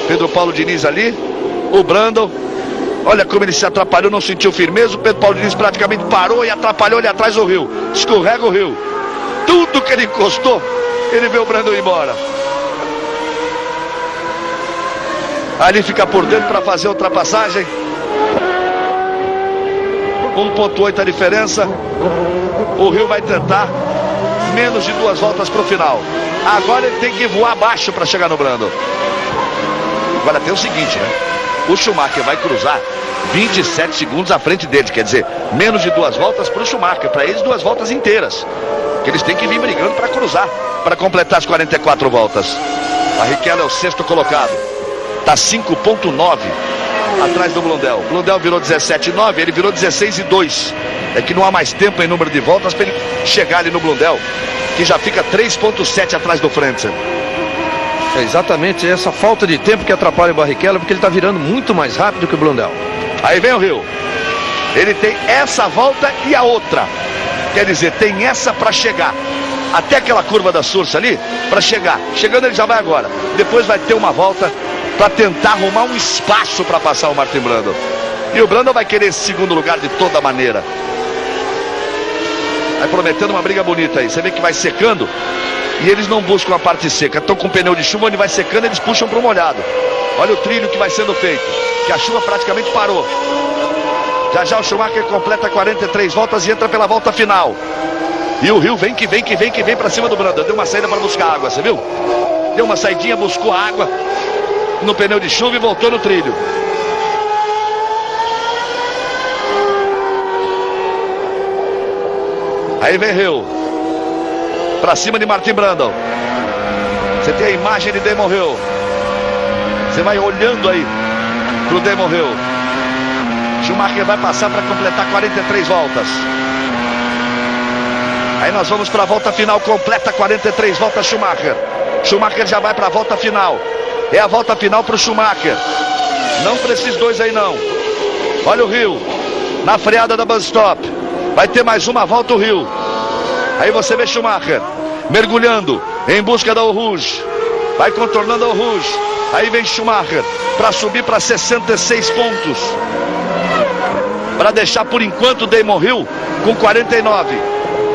Pedro Paulo Diniz ali. O Brandon. Olha como ele se atrapalhou, não sentiu firmeza. O Pedro Paulo Diniz praticamente parou e atrapalhou ali atrás o Hill. Escorrega o Hill. Tudo que ele encostou, ele vê o Brandon ir embora. Ali fica por dentro para fazer a ultrapassagem. 1.8 a diferença. O Hill vai tentar menos de 2 voltas para o final. Agora ele tem que voar abaixo para chegar no Brandon. Agora tem o seguinte, né? O Schumacher vai cruzar 27 segundos à frente dele. Quer dizer, menos de 2 voltas para o Schumacher. Para eles, 2 voltas inteiras. Que eles têm que vir brigando para cruzar, para completar as 44 voltas. Barrichello é o 6º colocado. Está 5.9 atrás do Blundell. Blundell virou 17.9, ele virou 16.2. É que não há mais tempo em número de voltas para ele chegar ali no Blundell, que já fica 3.7 atrás do Frentzen. É exatamente essa falta de tempo que atrapalha o Barrichello, porque ele está virando muito mais rápido que o Blundell. Aí vem o Hill. Ele tem essa volta e a outra. Quer dizer, tem essa para chegar até aquela curva da Sursa ali, para chegar. Chegando ele já vai agora. Depois vai ter uma volta para tentar arrumar um espaço para passar o Martin Brundle. E o Brundle vai querer esse 2º lugar de toda maneira. Vai prometendo uma briga bonita aí. Você vê que vai secando e eles não buscam a parte seca. Estão com pneu de chuva, onde vai secando, eles puxam para o molhado. Olha o trilho que vai sendo feito, que a chuva praticamente parou. Já o Schumacher completa 43 voltas e entra pela volta final. E o Hill vem para cima do Brundle. Deu uma saída para buscar água, você viu? Deu uma saidinha, buscou água no pneu de chuva e voltou no trilho. Aí vem Hill para cima de Martin Brundle. Você tem a imagem de Damon Hill. Você vai olhando aí pro Damon Hill. Schumacher vai passar para completar 43 voltas. Aí nós vamos para a volta final, completa 43 voltas Schumacher. Schumacher já vai para a volta final. É a volta final para o Schumacher. Não para esses dois aí não. Olha o Hill na freada da bus stop. Vai ter mais uma volta o Hill. Aí você vê Schumacher mergulhando em busca da Eau Rouge. Vai contornando a Eau Rouge. Aí vem Schumacher para subir para 66 pontos. Para deixar por enquanto o Damon Hill com 49.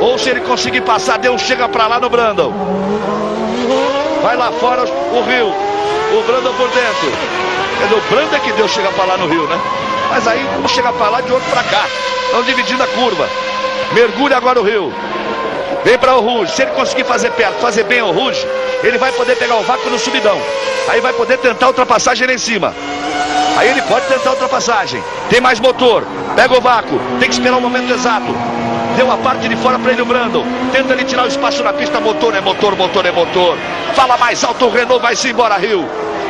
Ou se ele conseguir passar, Deus chega para lá no Brundle. Vai lá fora o Hill. O Brundle por dentro. Quer dizer, o Brundle é que Deus chega para lá no Hill, né? Mas aí um chega para lá de outro para cá. Estão dividindo a curva. Mergulha agora o Hill. Vem para o Rouge. Se ele conseguir fazer perto, fazer bem o Rouge, ele vai poder pegar o vácuo no subidão. Aí vai poder tentar a ultrapassagem lá em cima. Aí ele pode tentar a ultrapassagem. Tem mais motor. Pega o vácuo. Tem que esperar o momento exato. Deu a parte de fora para ele o Brundle. Tenta ele tirar o espaço na pista. Motor é motor, motor é motor. Fala mais alto, o Renault vai-se embora, Hill.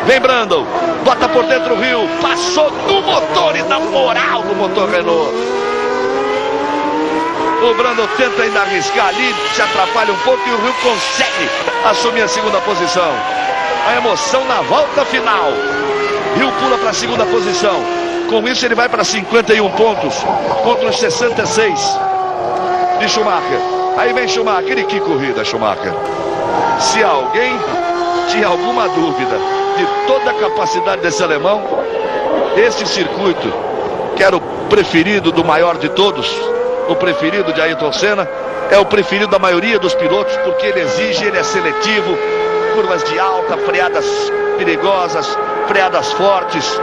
Vem Brundle. Bota por dentro o Hill. Passou no motor e na moral do motor Renault. O Brundle tenta ainda arriscar ali, se atrapalha um pouco e o Hill consegue assumir a 2ª posição. A emoção na volta final. Hill pula para a 2ª posição. Com isso ele vai para 51 pontos contra os 66. de Schumacher. Aí vem Schumacher, e que corrida, Schumacher. Se alguém tinha alguma dúvida de toda a capacidade desse alemão, este circuito, que era o preferido do maior de todos, o preferido de Ayrton Senna, é o preferido da maioria dos pilotos, porque ele exige, ele é seletivo, curvas de alta, freadas perigosas, freadas fortes,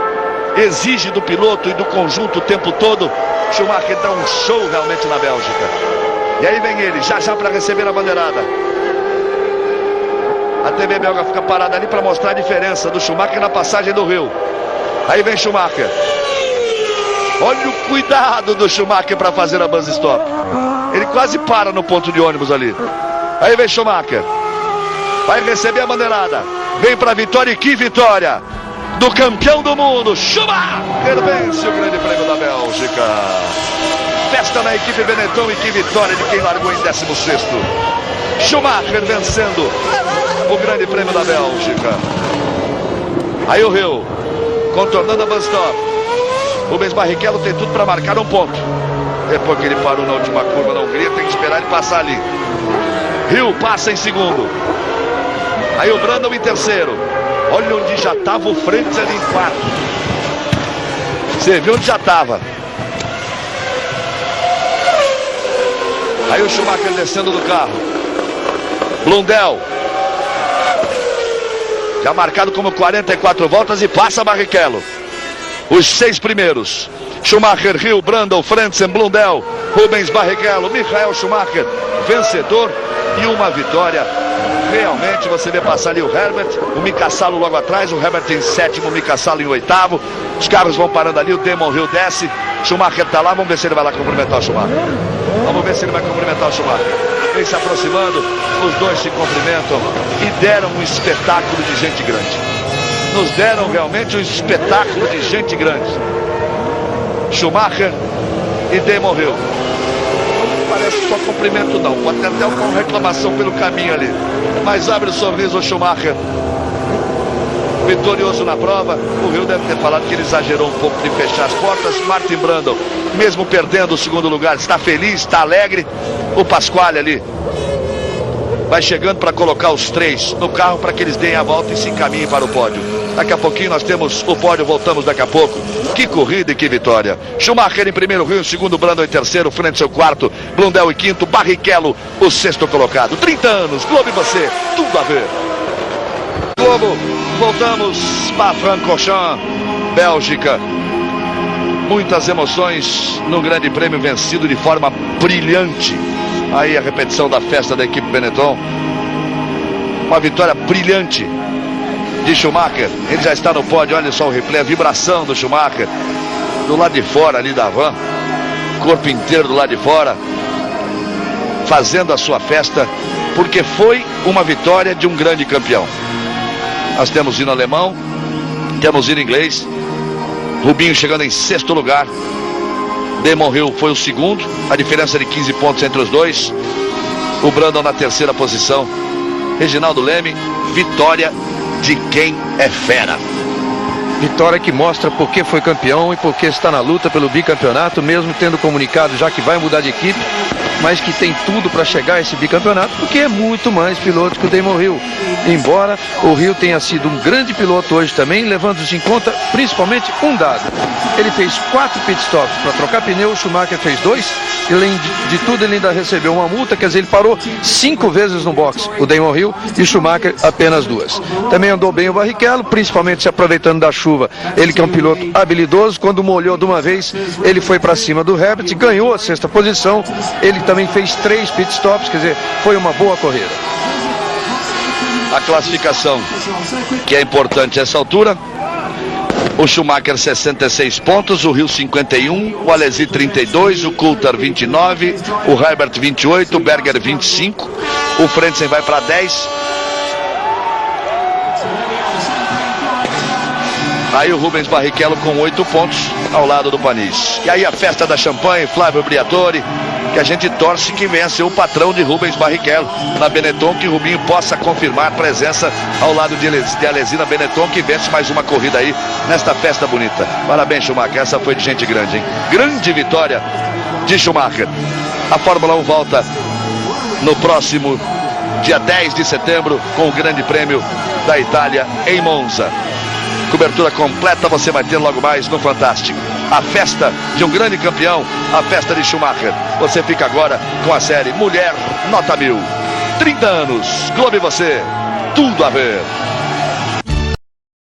exige do piloto e do conjunto o tempo todo. Schumacher dá um show realmente na Bélgica. E aí vem ele, já para receber a bandeirada. A TV belga fica parada ali para mostrar a diferença do Schumacher na passagem do Rio. Aí vem Schumacher. Olha o cuidado do Schumacher para fazer a buzz stop. Ele quase para no ponto de ônibus ali. Aí vem Schumacher. Vai receber a bandeirada. Vem para a vitória, e que vitória do campeão do mundo, Schumacher vence o Grande Prêmio da Bélgica. Festa na equipe Benetton, e que vitória de quem largou em 16º. Schumacher vencendo o Grande Prêmio da Bélgica. Aí o Rio, contornando a buzz stop. Rubens Barrichello tem tudo para marcar um ponto. Depois que ele parou na última curva na Hungria, tem que esperar ele passar ali. Rio passa em segundo. Aí o Brandon em terceiro. Olha onde já estava o Frentzen ali em quarto. Você viu onde já estava. Aí o Schumacher descendo do carro. Blundell. Já marcado como 44 voltas e passa Barrichello. Os 6 primeiros. Schumacher, Rio, Brandon, Frentzen, Blundell, Rubens Barrichello, Michael Schumacher, vencedor e uma vitória. Realmente você vê passar ali o Herbert, o Mika Salo logo atrás, o Herbert em 7º, o Mika Salo em 8º. Os carros vão parando ali, o Damon Hill desce, Schumacher tá lá, vamos ver se ele vai lá cumprimentar o Schumacher. Vamos ver se ele vai cumprimentar o Schumacher. Vem se aproximando, os dois se cumprimentam e deram um espetáculo de gente grande. Nos deram realmente um espetáculo de gente grande. Schumacher e Damon Hill. Não parece só cumprimento não, pode ter até uma reclamação pelo caminho ali. Mas abre o sorriso o Schumacher. Vitorioso na prova. O Rio deve ter falado que ele exagerou um pouco de fechar as portas. Martin Brundle, mesmo perdendo o segundo lugar, está feliz, está alegre. O Pasquale ali vai chegando para colocar os 3 no carro para que eles deem a volta e se encaminhem para o pódio. Daqui a pouquinho nós temos o pódio, voltamos daqui a pouco. Que corrida e que vitória. Schumacher em primeiro, Rio em segundo, Brandon em terceiro, Frentzen em quarto, Blundell em quinto, Barrichello o 6º colocado. 30 anos, Globo e você, tudo a ver. Globo, voltamos para Francorchamps, Bélgica. Muitas emoções no Grande Prêmio vencido de forma brilhante. Aí a repetição da festa da equipe Benetton. Uma vitória brilhante de Schumacher. Ele já está no pódio, olha só o replay, a vibração do Schumacher do lado de fora ali da van, corpo inteiro do lado de fora, fazendo a sua festa, porque foi uma vitória de um grande campeão. Nós temos hino alemão, temos hino inglês. Rubinho chegando em 6º lugar. Damon Hill foi o segundo, a diferença de 15 pontos entre os dois. O Brandon na 3ª posição. Reginaldo Leme, vitória de quem é fera. Vitória que mostra por que foi campeão e por que está na luta pelo bicampeonato, mesmo tendo comunicado já que vai mudar de equipe, mas que tem tudo para chegar a esse bicampeonato, porque é muito mais piloto que o Damon Hill. Embora o Hill tenha sido um grande piloto hoje também, levando-se em conta principalmente um dado. Ele fez 4 pitstops para trocar pneu, o Schumacher fez 2, e além de tudo ele ainda recebeu uma multa, quer dizer, ele parou 5 vezes no box, o Damon Hill, e o Schumacher apenas 2. Também andou bem o Barrichello, principalmente se aproveitando da chuva. Ele que é um piloto habilidoso, quando molhou de uma vez, ele foi para cima do Herbert, ganhou a 6ª posição. Ele também fez 3 pitstops, quer dizer, foi uma boa corrida. A classificação, que é importante a essa altura. O Schumacher 66 pontos, o Hill 51, o Alesi 32, o Coulthard 29, o Herbert 28, o Berger 25, o Frentzen vai para 10. Aí o Rubens Barrichello com 8 pontos ao lado do Panis. E aí a festa da champanhe, Flávio Briatore, que a gente torce que venha ser o patrão de Rubens Barrichello na Benetton, que Rubinho possa confirmar presença ao lado de Alesi na Benetton, que vence mais uma corrida aí nesta festa bonita. Parabéns, Schumacher, essa foi de gente grande, hein? Grande vitória de Schumacher. A Fórmula 1 volta no próximo dia 10 de setembro com o Grande Prêmio da Itália em Monza. Cobertura completa você vai ter logo mais no Fantástico. A festa de um grande campeão, a festa de Schumacher. Você fica agora com a série Mulher Nota 1000. 30 anos, Globo e você, tudo a ver.